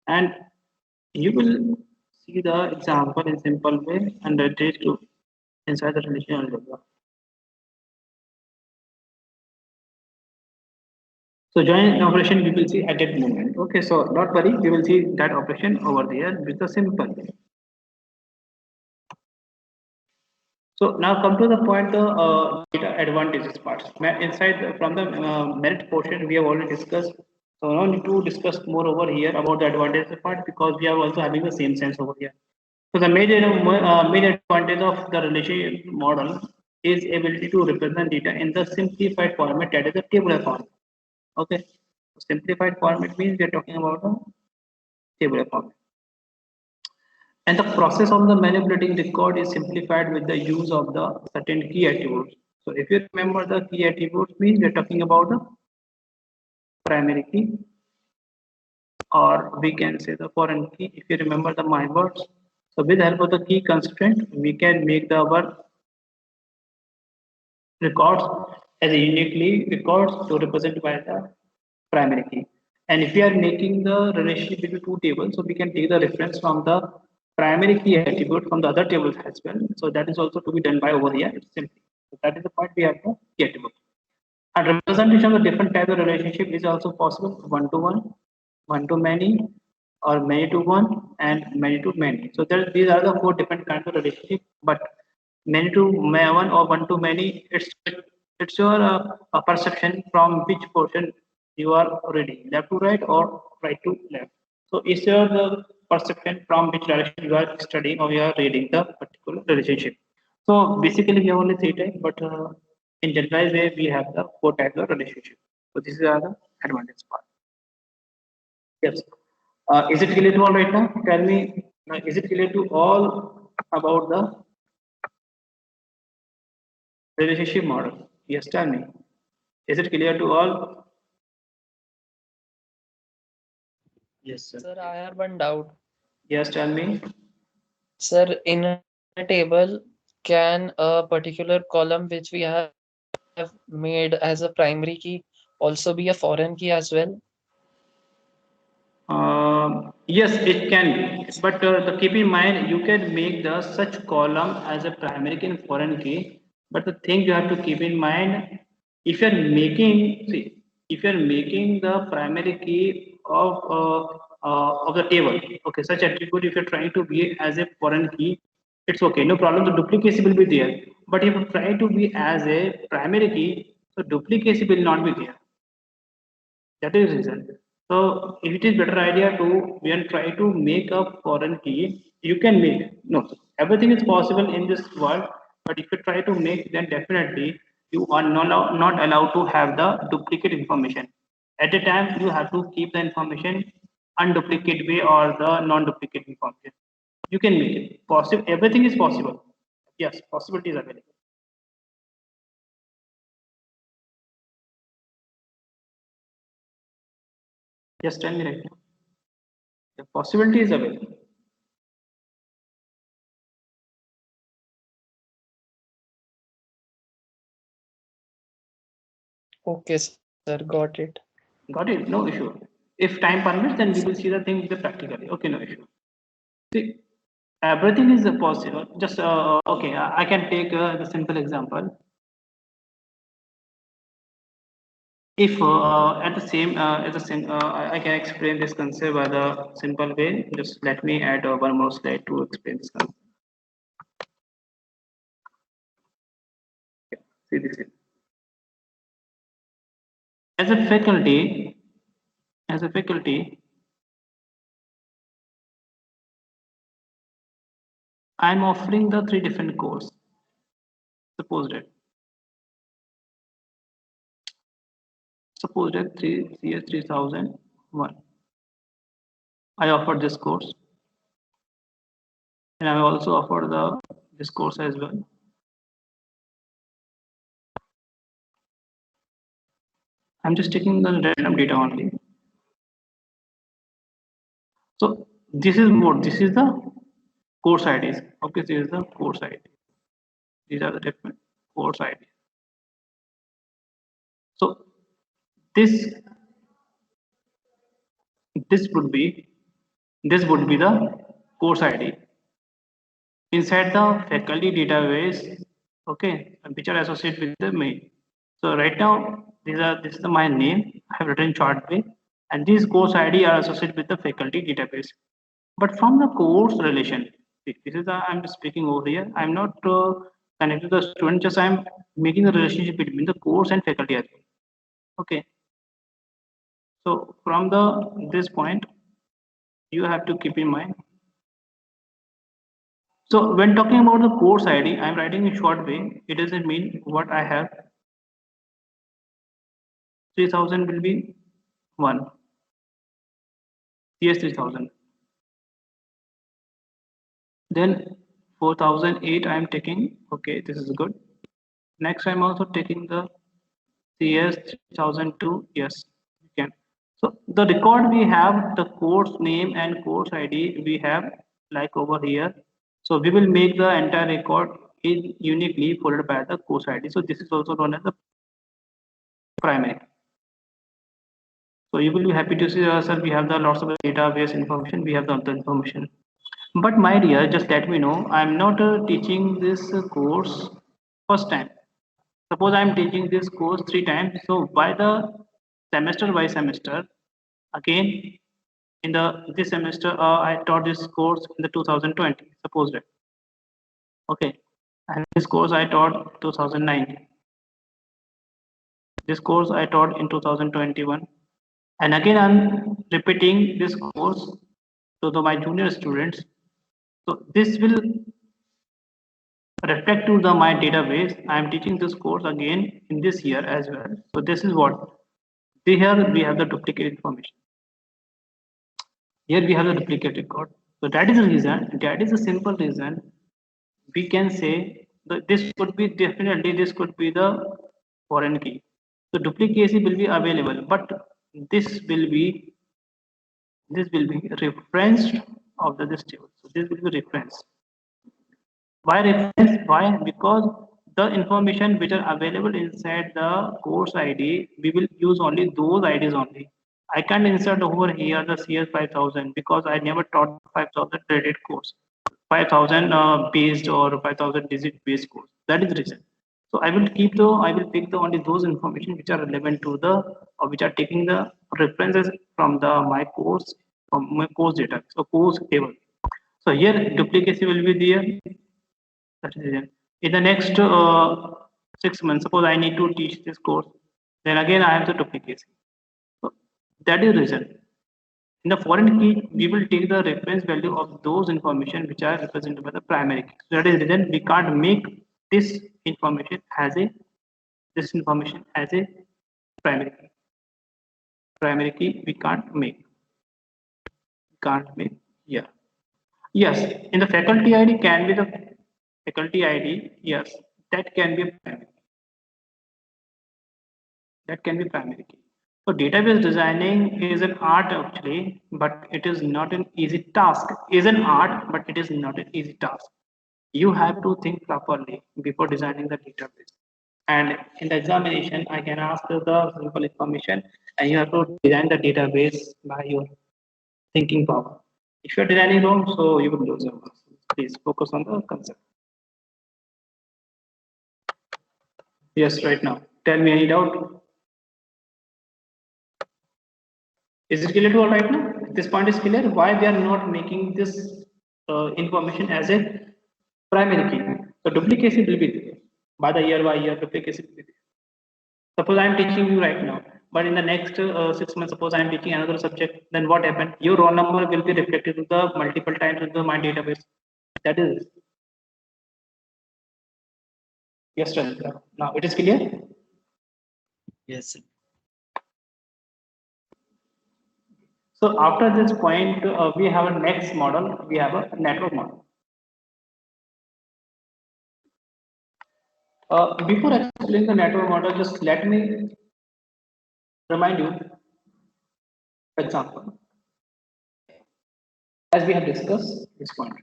and you will see the example in simple way and ready to inside the relational algebra. So join operation we will see at that moment. Okay, so not worry, we will see that operation over there with the simple way. So now come to the point the data advantages part. Inside from the merit portion we have already discussed. So no need to discuss more over here about the advantages part because we are also having the same sense over here. So the major advantage of the relationship model is ability to represent data in the simplified format, that is the tabular format. Okay, simplified format means we are talking about a tabular format. And the process of the manipulating record is simplified with the use of the certain key attributes. So if you remember the key attributes means we are talking about the primary key, or we can say the foreign key if you remember the my words. So with the help of the key constraint, we can make the our records as a uniquely records to represent by the primary key. And if we are making the relationship between two tables, so we can take the reference from the primary key attribute from the other tables as well. So that is also to be done by over here. It's simply. So that is the point we have the key attribute. And representation of the different type of relationship is also possible: one to one to many, or many to one, and many to many. So there, these are the four different kinds of relationship. But many to one or one to many, it's your a perception from which portion you are reading, left to right or right to left. So it's your the perception from which direction you are studying or you are reading the particular relationship. So basically we have only three types, but in generalized way we have the four types of relationship. So this is the advantage part. Yes. Is it clear to all right now? Tell me, is it clear to all about the relationship model? Yes, tell me. Is it clear to all? Yes, sir. Sir, I have one doubt. Yes, tell me. Sir, in a table, can a particular column which we have made as a primary key also be a foreign key as well? Yes, it can be, but keep in mind you can make the such column as a primary key and foreign key. But the thing you have to keep in mind, if you're making, see, if you're making the primary key of the table, okay, such attribute if you're trying to be as a foreign key, it's okay, no problem. The duplicacy will be there. But if you try to be as a primary key, so duplicacy will not be there. That is reason. So if it is better idea to when try to make a foreign key, you can make. No, everything is possible in this world, but if you try to make, then definitely you are not allowed to have the duplicate information. At the time, you have to keep the information unduplicate way or the non-duplicate information. You can make it possible. Everything is possible. Yes, possibility is available. Just tell me right now. The possibility is available. Okay, sir, got it. Got it? No issue. If time permits, then we will see the thing practically. Okay, no issue. See, everything is possible. Just okay. I can take the simple example. If at the same as the same, I can explain this concept by the simple way. Just let me add one more slide to explain this concept. See this is. As a faculty, as a faculty, I'm offering the three different courses. Suppose that 3 CS 3001. I offered this course, and I also offer this course as well. I'm just taking the random data only. So this is what this is the course IDs. Okay, this is the course ID. These are the different course IDs. So this this would be the course ID inside the faculty database. Okay, which are associated with the main. So right now this is my name. I have written short way, and these course ID are associated with the faculty database. But from the course relation, this is I'm speaking over here. I'm not connected to the student. Just I'm making the relationship between the course and faculty as well. Okay. So from this point, you have to keep in mind. So when talking about the course ID, I'm writing in short way. It doesn't mean what I have. 3000 will be 1. CS 3000. Then 4008 I am taking. Okay, this is good. Next I'm also taking the CS 3002. Yes, you can. So the record we have the course name and course ID we have like over here. So we will make the entire record in uniquely followed by the course ID. So this is also known as the primary. So you will be happy to see, sir, we have the lots of database information. We have the other information. But my dear, just let me know. I'm not teaching this course first time. Suppose I'm teaching this course 3 times. So by the semester by semester, again in this semester, I taught this course in the 2020. Suppose that. Okay, and this course I taught 2019. This course I taught in 2021. And again, I'm repeating this course to my junior students. So this will reflect to the my database. I am teaching this course again in this year as well. So this is what here we have the duplicate information. Here we have the duplicate record. So that is the reason. That is a simple reason we can say that this could be definitely this could be the foreign key. So duplicacy will be available, but this will be referenced of this table. So this will be referenced. Why reference? Why? Because the information which are available inside the course ID, we will use only those IDs only. I can't insert over here the CS 5000 because I never taught 5000 credit course, 5000 based or 5000 digit based course. That is the reason. So I will pick the only those information which are relevant to the or which are taking the references from the my course from my course data. So course table. So here duplicacy will be there. That is it. In the next 6 months, suppose I need to teach this course, then again I have the duplicacy. So that is the reason. In the foreign key, we will take the reference value of those information which are represented by the primary key. So that is the reason we can't make this information as a primary key. Primary key we can't make. Yeah. Yes, in the faculty ID can be the faculty ID. Yes, that can be a primary. That can be primary key. So database designing is an art actually, but it is not an easy task. Is an art, but it is not an easy task. You have to think properly before designing the database. And in the examination, I can ask you the simple information, and you have to design the database by your thinking power. If you're designing wrong, so you will lose your marks. Please focus on the concept. Yes, right now. Tell me any doubt. Is it clear to all right now? This point is clear. Why we are not making this information as a primary key? So duplicacy will be there. By the year duplicacy will be there. Suppose I am teaching you right now, but in the next 6 months, suppose I am teaching another subject, then what happened? Your roll number will be reflected in the multiple times in the my database. That is. Yes, Chandra. Now it is clear. Yes. So after this point, we have a next model. We have a network model. Before explaining the network model, just let me remind you, for example, as we have discussed this point.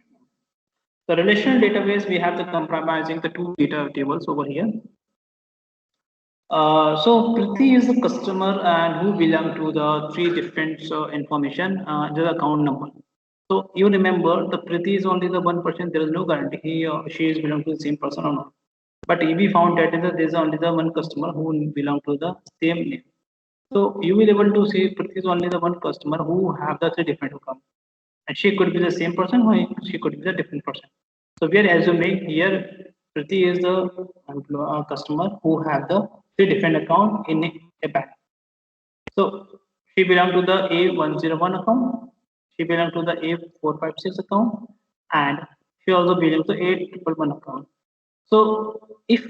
The relational database, we have the comprising the two data tables over here. So Priti is the customer and who belong to the three different information, the account number. So you remember the Priti is only the one person. There is no guarantee he or she is belong to the same person or not. But we found that there is only the one customer who belong to the same name. So you will able to see Priti is only the one customer who have the three different accounts, and she could be the same person or she could be the different person. So we are assuming here Priti is the customer who have the three different account in a bank. So she belong to the A101 account, she belong to the A456 account, and she also belongs to A111 account. So if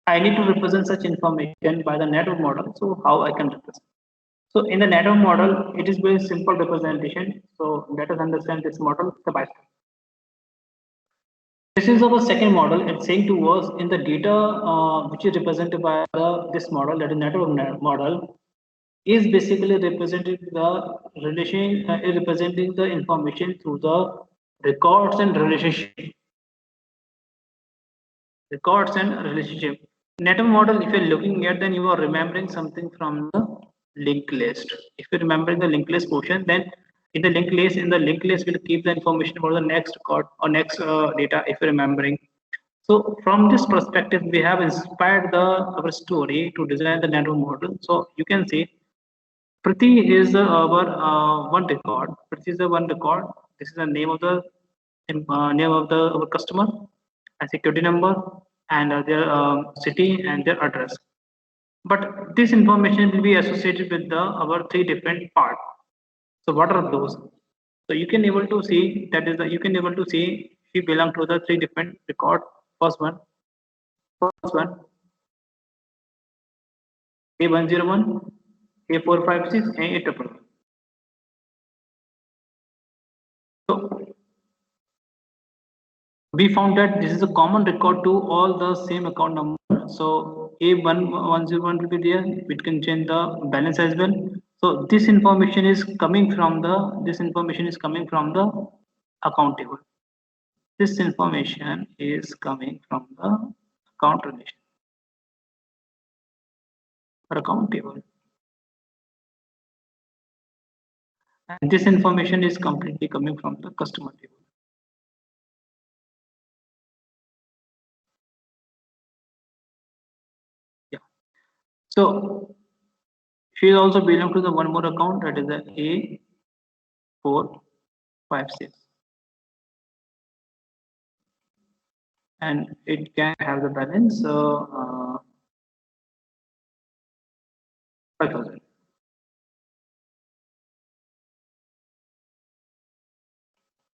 I need to represent such information by the network model, so how I can represent? So in the network model, it is very simple representation. So let us understand this model step by step. This is our second model. It's saying to us in the data which is represented by this model, that is network model, is basically representing the relation, representing the information through the records and relationship. Records and relationship. Network model, if you're looking at, then you are remembering something from the linked list. If you remember the linked list portion, then in the linked list will keep the information about the next record or next data if you're remembering. So from this perspective, we have inspired our story to design the network model. So you can see Priti is our one record. Priti is the one record. This is the name of the our customer, and security number, and their city and their address. But this information will be associated with our three different parts. So what are those? So you can able to see that is you can able to see she belong to the three different record First one, A101, A456, and A111. So we found that this is a common record to all the same account number. So A1101 will be there. We can change the balance as well. So this information is coming from the account table. This information is coming from the account relation or account table. And this information is completely coming from the customer table. Yeah. So she also belongs to the one more account, that is the A456. And it can have the balance 5,000.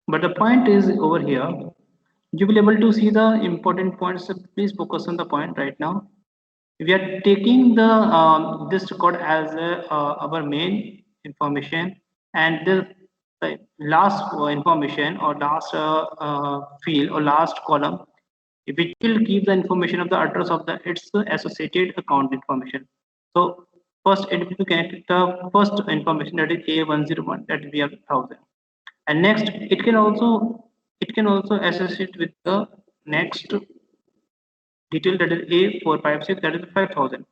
But the point is over here, you will be able to see the important points. So please focus on the point right now. We are taking the this record as our main information, and the last information or last field or last column, which will give the information of the address of the its associated account information. So first it will connect the first information, that is A101, that we have 1,000, and next it can also associate with the next detail, that is A456, that is 5,000.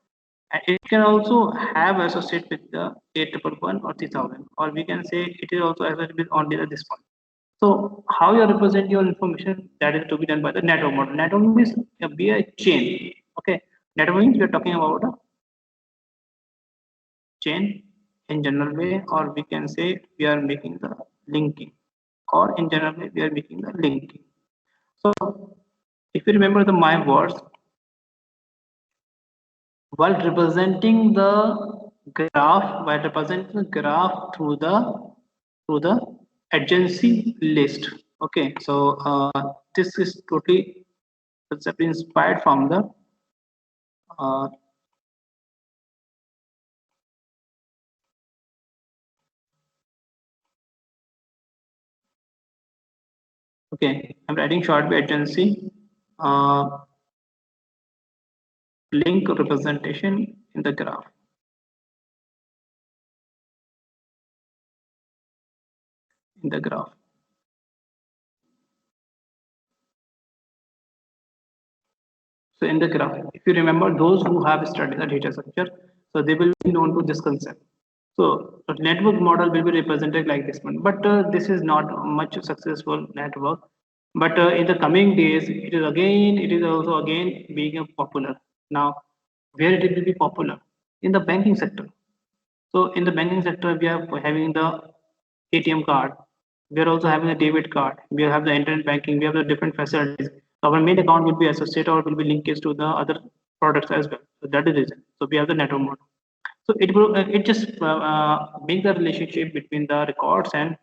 And it can also have associated with the A111 or 3,000, or we can say it is also associated with only this one. So how you represent your information, that is to be done by the network model. Network means be a chain. Okay, network means we are talking about a chain in general way, or we can say we are making the linking, or in general way we are making the linking. So if you remember my words, while representing the graph through the adjacency list. Okay, so this is totally concept inspired from the okay, I'm writing short by adjacency link representation in the graph. So in the graph, if you remember, those who have studied the data structure, so they will be known to this concept. So the network model will be represented like this one, but this is not much successful network. But in the coming days, it is also again being popular. Now, where it will be popular? In the banking sector. So in the banking sector, we are having the ATM card. We are also having a debit card. We have the internet banking. We have the different facilities. So our main account will be associated or will be linked to the other products as well. So that is the reason. So we have the network model. So it just make the relationship between the records and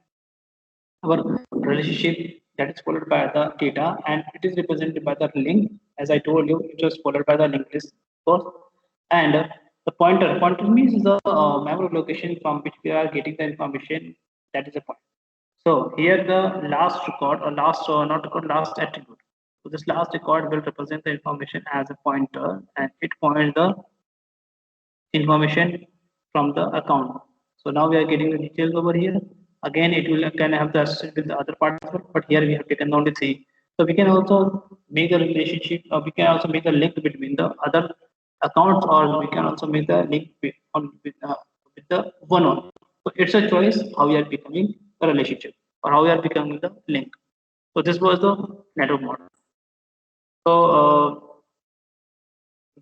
our relationship, that is followed by the data, and it is represented by the link. As I told you, it was followed by the linked list first, and the pointer means the memory location from which we are getting the information, that is a point. So here the last record or last not record, last attribute. So this last record will represent the information as a pointer, and it points the information from the account. So now we are getting the details over here. Again, it will can have the associate with the other part as well, but here we have taken only three. So we can also make a relationship, or we can also make a link between the other accounts, or we can also make the link with the one on. So it's a choice how we are becoming a relationship or how we are becoming the link. So this was the network model. So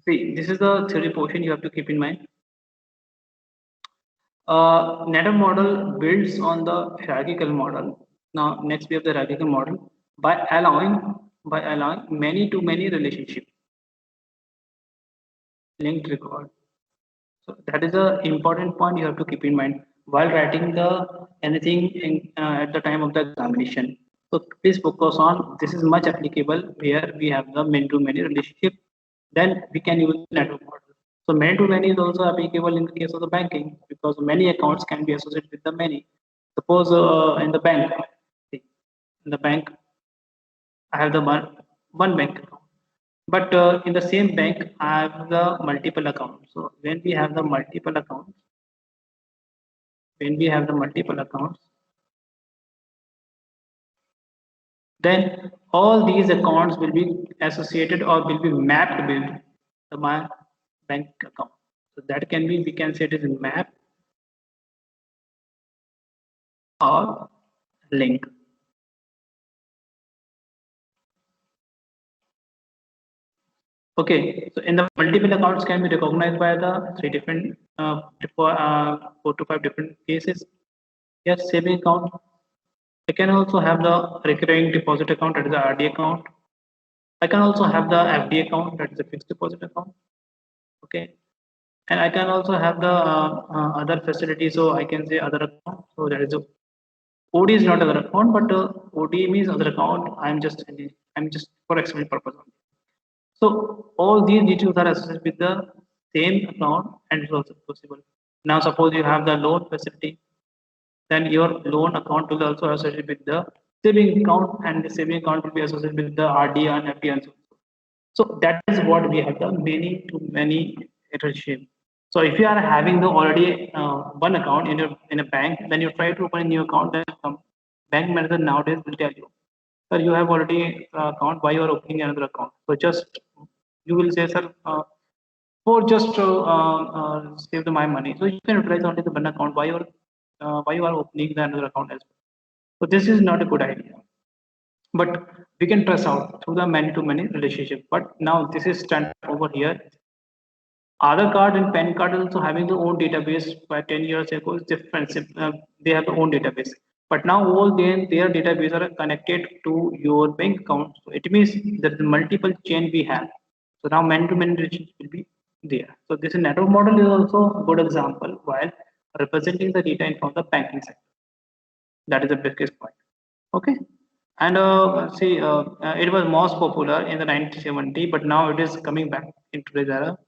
see, this is the theory portion you have to keep in mind. Network model builds on the hierarchical model. Now, next we have the hierarchical model by allowing many to many relationship linked record. So that is a important point you have to keep in mind while writing the anything in, at the time of the examination. So please focus on this is much applicable where we have the many-to-many relationship. Then we can use network model. So many-to-many is also applicable in the case of the banking because many accounts can be associated with the many. Suppose in the bank, I have the one bank account, but in the same bank I have the multiple accounts. So when we have the multiple accounts, then all these accounts will be associated or will be mapped with my bank account. So that can be, we can say it is a map or link. Okay, so in the multiple accounts can be recognized by the three different, 4 to 5 different cases. Yes, saving account. I can also have the recurring deposit account, that is the RD account. I can also have the FD account, that is the fixed deposit account. Okay, and I can also have the other facilities. So I can say other account. So that is a OD is not other account, but OD means other account. I'm just for experimental purpose only. So all these details are associated with the same account and it's also possible. Now suppose you have the loan facility, then your loan account will also associated with the saving account and the saving account will be associated with the RD and FD and so on. So that is what we have the many to many relationship. So if you are having the already one account in a bank, then you try to open a new account, then bank manager nowadays will tell you, sir, you have already account, why you are opening another account? So just you will say, sir, for just save my money. So you can utilize only the one account. Why you are opening the another account as well? So this is not a good idea. But we can trust out through the many-to-many relationship. But now this is standard over here. Aadhaar card and PAN card also having their own database. By 10 years ago is different. They have their own database. But now all their database are connected to your bank account. So it means that the multiple chain we have. So now man-to-man relationship will be there. So this network model is also a good example while representing the data in from the banking sector. That is the biggest point. Okay. And it was most popular in the 1970, but now it is coming back in today's era.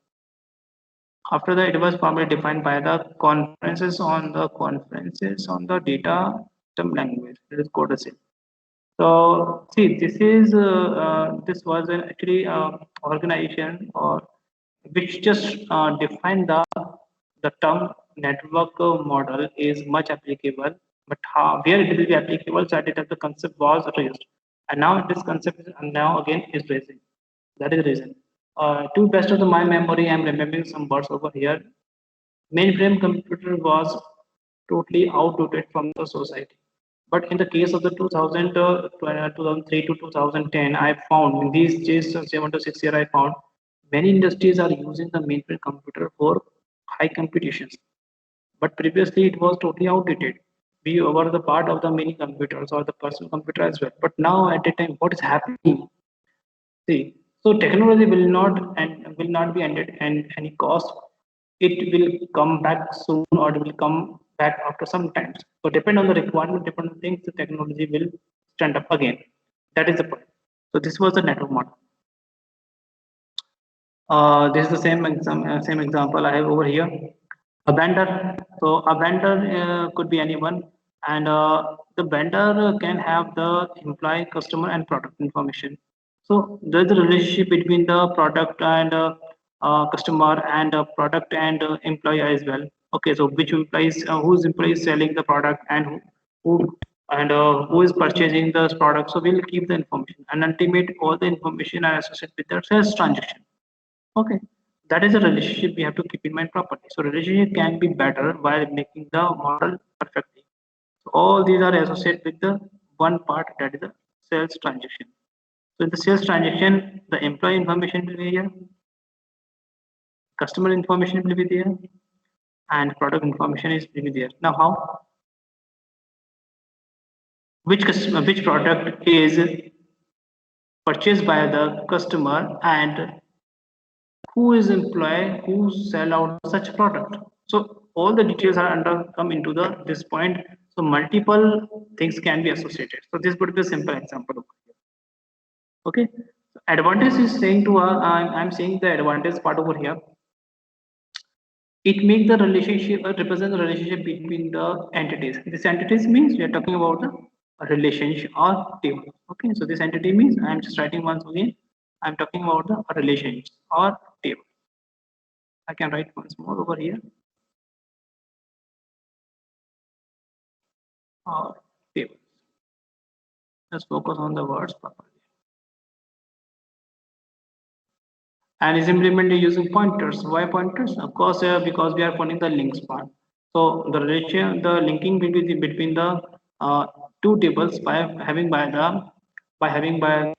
After that, it was formally defined by the conferences on the data system language. It is CODASIL. So see, this was actually organization or which just defined the term network model is much applicable, but how where it will be applicable, so that the concept was raised, and now this concept is now again is raising. That is the reason. To best of my memory, I'm remembering some words over here. Mainframe computer was totally outdated from the society. But in the case of the 2003 to 2010, I found in these days, 7 to 6 years, I found many industries are using the mainframe computer for high computations. But previously it was totally outdated. We were the part of the mini computers or the personal computer as well. But now at the time, what is happening? See, so technology will not be ended at any cost. It will come back soon or it will come back after some time. So depend on the requirement, depend on things, the technology will stand up again. That is the point. So this was the network model. This is the same example I have over here. A vendor. So a vendor could be anyone, and the vendor can have the employee, customer, and product information. So there's a relationship between the product and customer and product and employee as well. Okay, so which employees, whose employee is selling the product and who is purchasing the product. So we'll keep the information and ultimate all the information are associated with the sales transaction. Okay, that is a relationship we have to keep in mind properly. So relationship can be better by making the model perfectly. So all these are associated with the one part, that is the sales transaction. So in the sales transaction, the employee information will be here, customer information will be there, and product information is will be there. Now how? Which product is purchased by the customer and who is employee who sell out such product. So all the details are under come into the this point. So multiple things can be associated. So this would be a simple example over here. Okay. So advantage is saying to I'm saying the advantage part over here. It makes the relationship represent the relationship between the entities. This entities means we are talking about the relationship or table. Okay, so this entity means I'm just writing once again. I'm talking about the relationship or table. I can write once more over here. Or table. Let's focus on the words properly. And is implemented using pointers. Why pointers? Of course, because we are pointing the links part. So the relation, the linking will be between the two tables by having by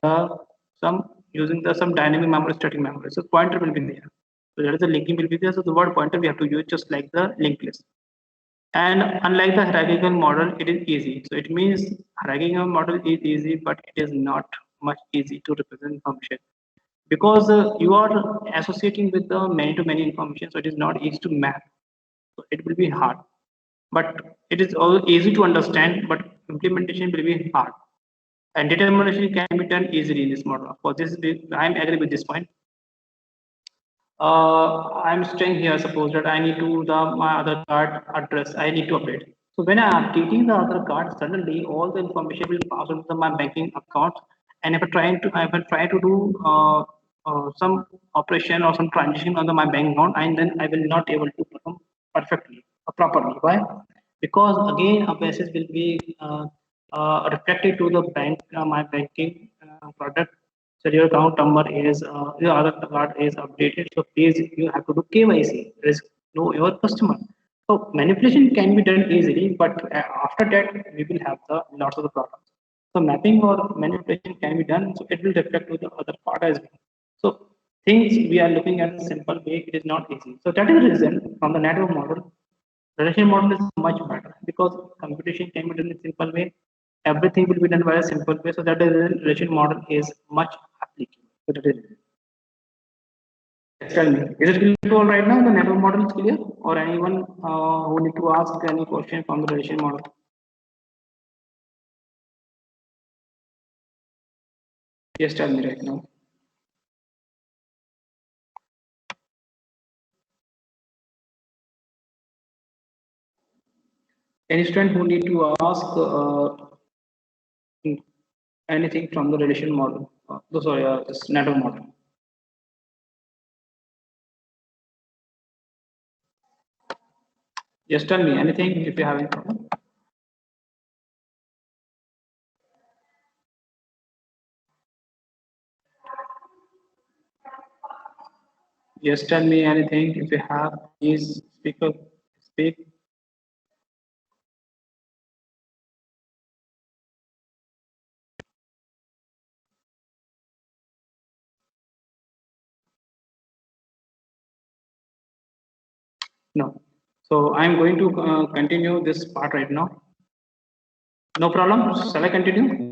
the some using the some dynamic memory, static memory. So pointer will be there. So that is the linking will be there. So the word pointer we have to use just like the linked list. And unlike the hierarchical model, it is easy. So it means hierarchical model is easy, but it is not much easy to represent function because you are associating with the many to many information, so it is not easy to map. So it will be hard, but it is all easy to understand, but implementation will be hard. And determination can be done easily in this model. For this, I'm agree with this point. I'm staying here. Suppose that I need to my other card address. I need to update. So when I'm updating the other card, suddenly all the information will pass into my banking account. And if I try to do some operation or some transaction on my bank account, and then I will not able to perform perfectly or properly. Why? Because again, a message will be reflected to the bank, my banking product. So your account number is your other card is updated. So please you have to do KYC. There is no your customer. So manipulation can be done easily, but after that we will have the lots of the problems. So mapping or manipulation can be done. So it will reflect to the other part as well. So things we are looking at a simple way. It is not easy. So that is the reason from the network model. Relation model is much better because computation can be done in a simple way. Everything will be done by a simple way. So that is the relation model is much applicable. So that is it. Tell me, is it clear all right now? The network model is clear, or anyone who need to ask any question from the relation model? Yes, tell me right now. Any student who need to ask anything from the relation model? Sorry, this network model. Just tell me anything if you have any problem. Just tell me anything if you have. Please speak up. Speak. No. So I'm going to continue this part right now. No problem. Shall I continue?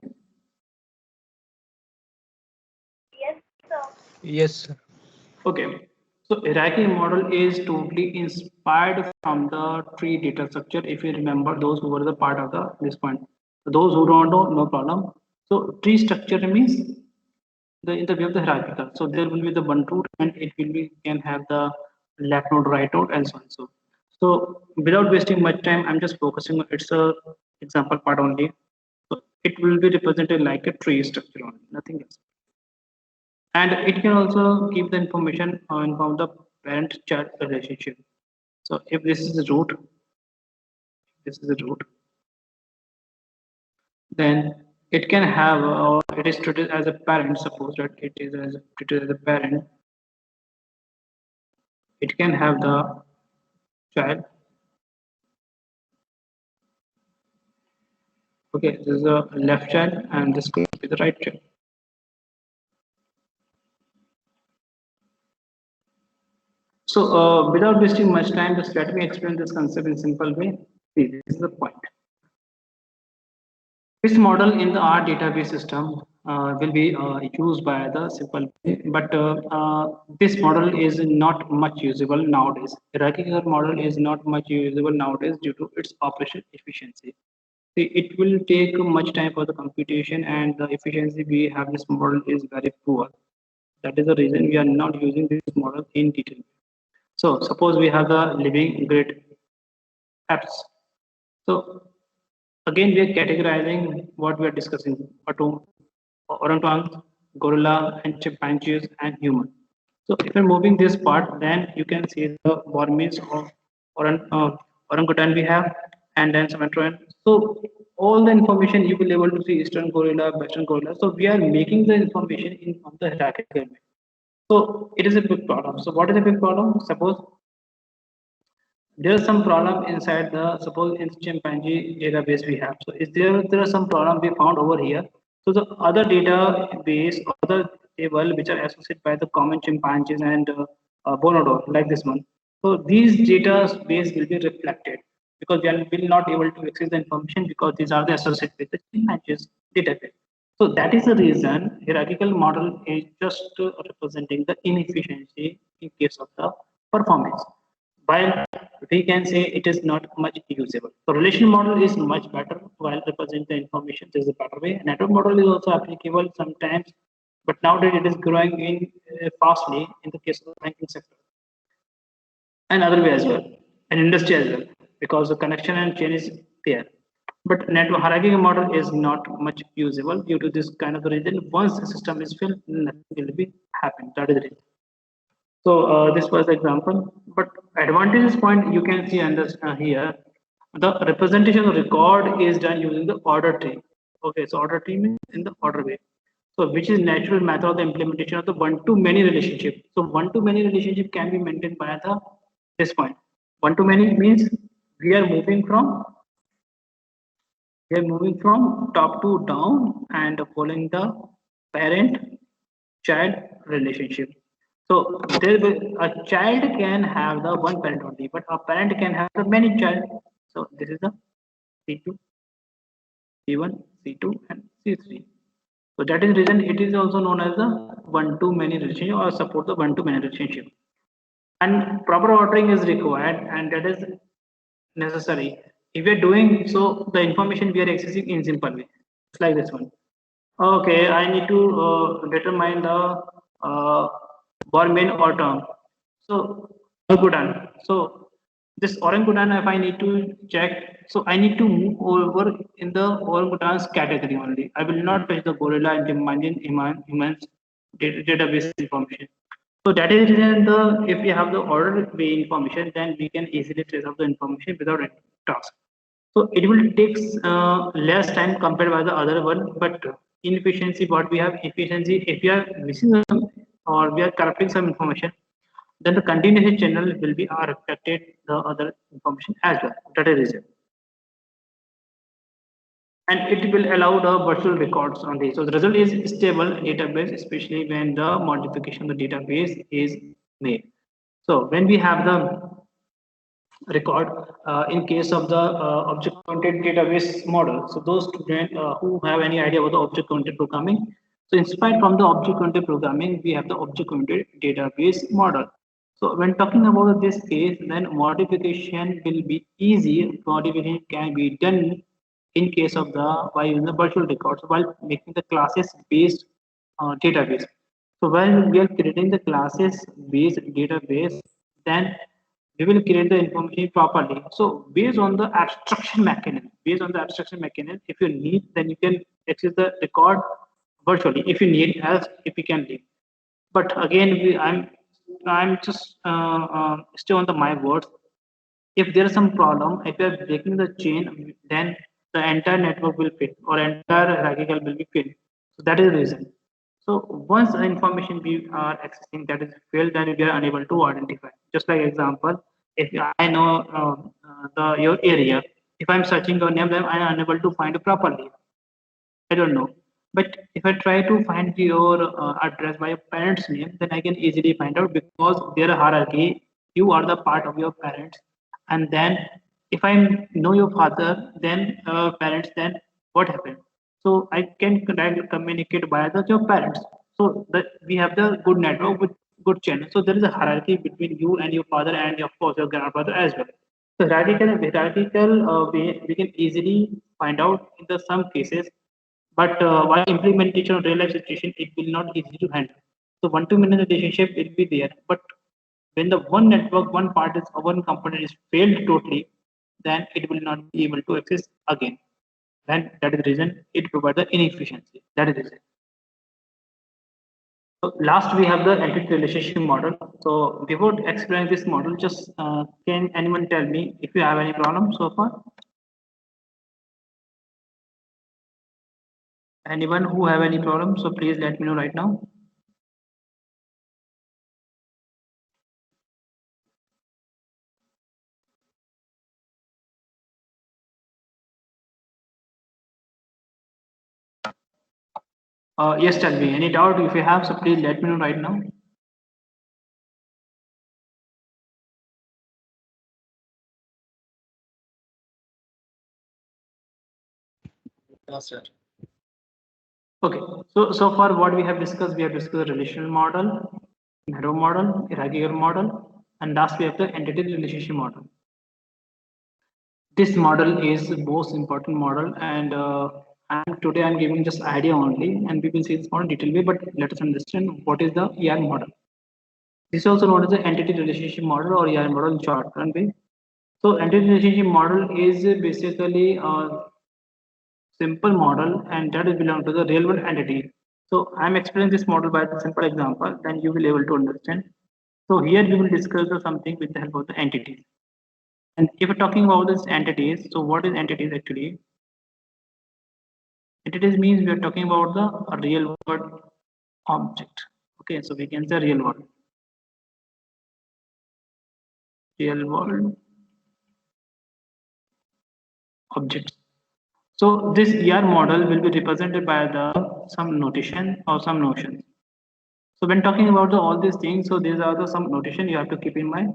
Yes, sir. Yes, sir. Okay. So hierarchy model is totally inspired from the tree data structure. If you remember those who were the part of the this point. Those who don't know, no problem. So tree structure means the in the way of the hierarchical. So there will be the one root and it will be can have the left node, right node, and so on. So without wasting much time, I'm just focusing on its a example part only. So it will be represented like a tree structure only, nothing else. And it can also give the information on from the parent-child relationship. So if this is the root, this is the root, then it can have or it is treated as a parent. Suppose that it is treated as a parent. It can have the child. Okay, this is the left child and this could be the right child. So without wasting much time, just let me explain this concept in simple way. See, this is the point. This model in the R database system will be used by the simple way. But this model is not much usable nowadays. Hierarchical model is not much usable nowadays due to its operation efficiency. See, it will take much time for the computation, and the efficiency we have this model is very poor. That is the reason we are not using this model in detail. So suppose we have the living grid apps. So again, we are categorizing what we are discussing: orangutan, gorilla, and chimpanzees, and human. So if you're moving this part, then you can see the Burmese of orangutan we have, and then Sumatran. So all the information you will be able to see eastern gorilla, western gorilla. So we are making the information in on the hierarchical way. So it is a big problem. So what is a big problem? Suppose there is some problem inside the, suppose in chimpanzee database we have. So is there is some problem we found over here. So the other database, other table which are associated by the common chimpanzees and bonobo like this one. So these database will be reflected because we will not able to access the information because these are the associated with the chimpanzees database. So that is the reason hierarchical model is just representing the inefficiency in case of the performance, while we can say it is not much usable. So relational model is much better while representing the information. This is a better way. Network model is also applicable sometimes, but nowadays it is growing in fastly in the case of the banking sector and other way as well, and industry as well, because the connection and chain is there. But network hierarchical model is not much usable due to this kind of reason. Once the system is filled, nothing will be happen. That is the reason. So this was the example, but advantages point you can see under here. The representation of record is done using the order tree. Okay, so order tree means in the order way. So which is natural method of the implementation of the one-to-many relationship. So one-to-many relationship can be maintained by the this point. One-to-many means we are moving from top to down and following the parent child relationship. So there will, a child can have the one parent only, but a parent can have the many child. So this is the C2, C1, C2, and C3. So that is reason it is also known as the one-to-many relationship or support the one-to-many relationship. And proper ordering is required, and that is necessary. If we are doing so, the information we are accessing in simple way, it's like this one. Okay, I need to determine the Burman autumn. So orangutan. So this orangutan, if I need to check, so I need to move over in the orangutans category only. I will not touch the gorilla and humans database information. So that is the reason the if we have the order way information, then we can easily trace out the information without any task. So it will take less time compared by the other one, but inefficiency, what we have efficiency, if we are missing some or we are corrupting some information, then the continuous channel will be reflected the other information as well. That is reason. And it will allow the virtual records on this. So the result is stable database, especially when the modification of the database is made. So when we have the record in case of the object-oriented database model. So those students who have any idea about the object-oriented programming, so inspired from the object-oriented programming, we have the object-oriented database model. So when talking about this case, then modification will be easy. Modification can be done in case of the by using the virtual records while making the classes based database. So when we are creating the classes based database, then we will create the information properly. So based on the abstraction mechanism, if you need, then you can access the record virtually. If you need, else if you can leave. But again, I'm just still on the my words. If there is some problem, if you are breaking the chain, then the entire network will fail or entire hierarchical will be failed. So that is the reason. So once the information we are accessing that is failed, then we are unable to identify. Just like example, if I know the your area, if I'm searching your name, then I'm unable to find it properly. I don't know. But if I try to find your address by your parents' name, then I can easily find out because their hierarchy, you are the part of your parents. And then if I know your father, then parents, then what happened? So I can directly communicate via your parents. So that we have the good network with good channel. So there is a hierarchy between you and your father and of course your grandfather as well. So hierarchical we can easily find out in the some cases, but while implementation of real life situation, it will not easy to handle. So one-to-many relationship will be there, but when the one network, one part is one component is failed totally, then it will not be able to access again. Then that is the reason it provides the inefficiency. That is the reason. So last we have the entity relationship model. So before explaining this model, just can anyone tell me if you have any problem so far? Anyone who have any problem? So please let me know right now. Yes, tell me. Any doubt if you have, so please let me know right now. No, sir. Okay, so far what we have discussed the relational model, narrow model, hierarchical model, and last we have the entity relationship model. This model is the most important model, and today I'm giving just idea only, and we will see this more in detail way. But let us understand what is the ER model. This is also known as the entity relationship model or ER model in short run way. So entity relationship model is basically a simple model, and that is belong to the real world entity. So I'm explaining this model by the simple example, then you will able to understand. So here we will discuss the something with the help of the entities. And if we're talking about this entities, so what is entities actually? Entities means we are talking about the real world object. Okay, so we can say real world objects. So this ER model will be represented by the some notation or some notions. So when talking about all these things, so these are the some notation you have to keep in mind,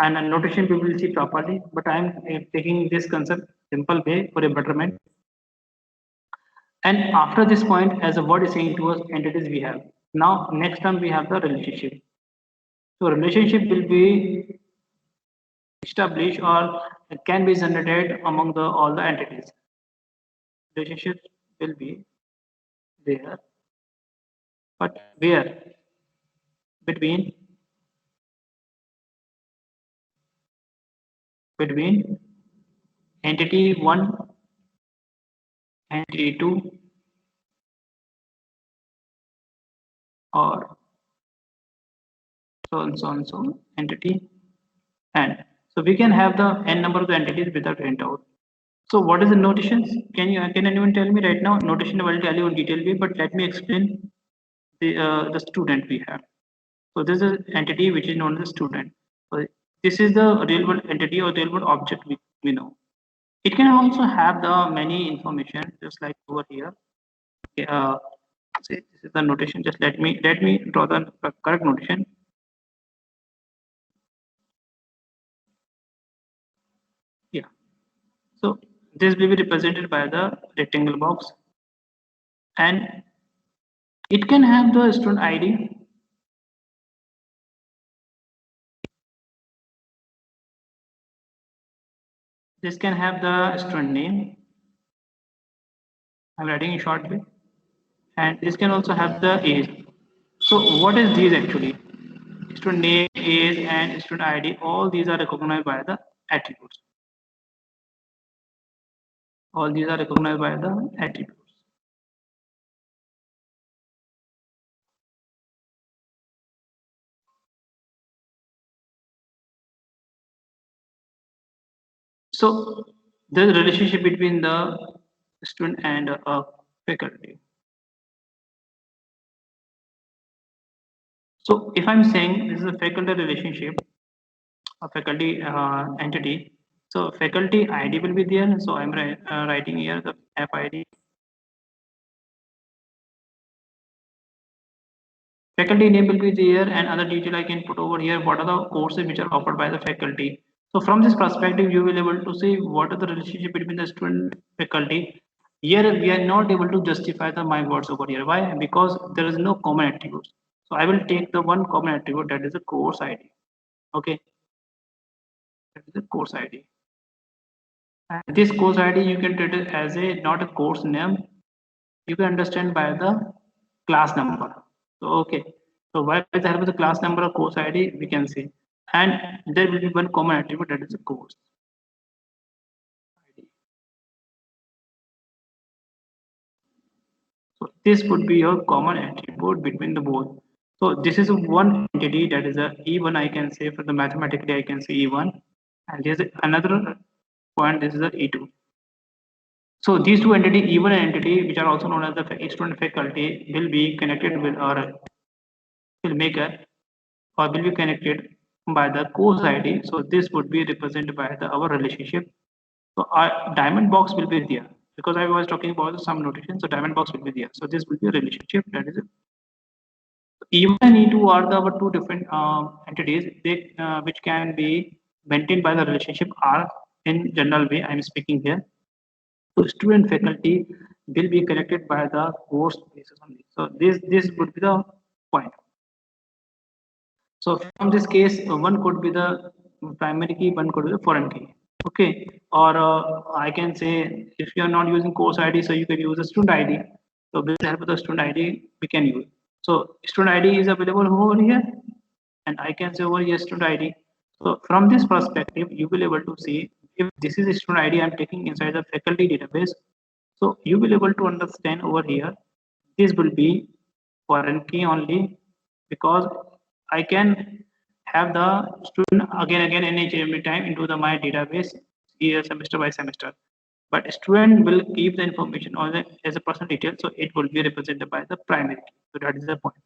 and a notation we will see properly. But I am taking this concept simple way for a betterment. And after this point, as a word is saying to us, entities we have. Now next time we have the relationship. So relationship will be established or can be generated among the all the entities. Relationships will be there, but where between entity one, entity two, or so entity n. So we can have the n number of the entities without int out. So what is the notations? Can anyone tell me right now? Notation I will tell you in detail way, but let me explain the student we have. So this is entity which is known as student. So this is the real world entity or real world object we know. It can also have the many information just like over here. Okay, say this is the notation. Just let me draw the correct notation. Yeah. So this will be represented by the rectangle box, and it can have the student ID. This can have the student name. I'm writing in short way, and this can also have the age. So what is these actually? Student name, age, and student ID. All these are recognized by the attributes. All these are recognized by the attributes. So there's a relationship between the student and faculty. So if I'm saying this is a faculty relationship, a faculty entity, so faculty ID will be there. So I'm writing here the FID. Faculty name will be there, and other detail I can put over here. What are the courses which are offered by the faculty? So from this perspective, you will able to see what are the relationship between the student faculty, Here we are not able to justify the my words over here. Why? Because there is no common attributes. So I will take the one common attribute, that is the course ID. Okay, that is the course ID. And this course ID you can treat it as a not a course name. You can understand by the class number. So okay. So why with the help of the class number or course ID we can see. And there will be one common attribute, that is the course ID. So this would be your common attribute between the both. So this is one entity, that is a E1, I can say for the mathematically I can say E1, and there's another point, this is a E2. So these two entity, E1 and entity, which are also known as the student faculty, will be connected with our filmmaker, or will be connected by the course ID. So this would be represented by our relationship. So our diamond box will be there because I was talking about some notation. So diamond box will be there. So this will be a relationship, that is it. E1 and E2 are our two different entities, they, which can be maintained by the relationship R in general way. I'm speaking here. So student faculty will be connected by the course basis only. So this would be the point. So from this case, one could be the primary key, one could be the foreign key. Okay, or I can say if you are not using course ID, so you can use a student ID. So with the help of the student ID, we can use. So student ID is available over here, and I can say over here student ID. So from this perspective, you will able to see if this is a student ID I'm taking inside the faculty database. So you will able to understand over here. This will be foreign key only because I can have the student again and every time into the my database year semester by semester. But student will keep the information on the, as a personal detail, so it will be represented by the primary key. So that is the point.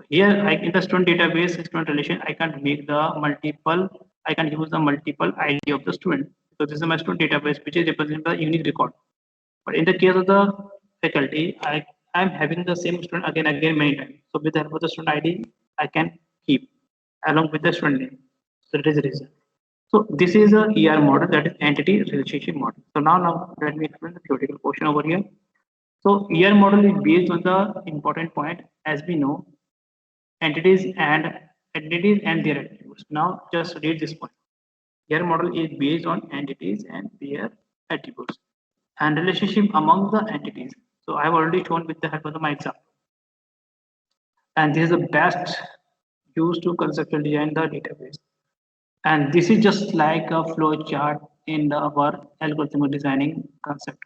Here, in the student database, student relation, I can't make the multiple. I can use the multiple ID of the student. So this is my student database, which is represented by unique record. But in the case of the faculty, I'm having the same student again many times. So with the help of the student ID, I can keep along with the student name. So that is the reason. So this is a ER model, that is entity relationship model. So now let me explain the theoretical portion over here. So ER model is based on the important point, as we know, entities and their attributes. Now just read this point. ER model is based on entities and their attributes and relationship among the entities. So I have already shown with the help of my example. And this is the best used to conceptually design the database. And this is just like a flow chart in our algorithm designing concept.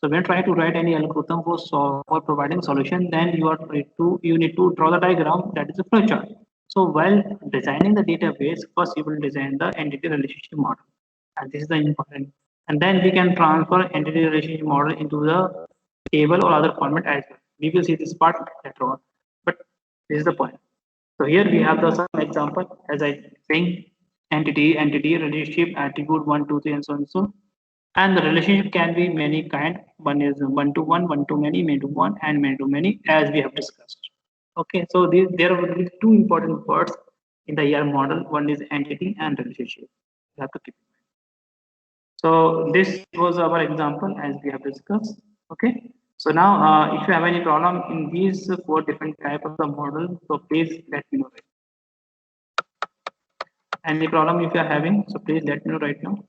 So when trying to write any algorithm for providing solution, then you need to draw the diagram, that is a flow chart. So while designing the database, first you will design the entity relationship model, and this is the important. And then we can transfer entity relationship model into the table or other format as well. We will see this part later on, but this is the point. So here we have the some example, as I saying entity, relationship, attribute 1, 2, 3, and so on and so. And the relationship can be many kind. One is one to many, many to one, and many to many, as we have discussed. Okay, so there will be two important words in the ER model. One is entity and relationship. You have to keep. So this was our example as we have discussed. Okay. So now, if you have any problem in these four different type of the model, so please let me know. Any problem if you are having, so please let me know right now.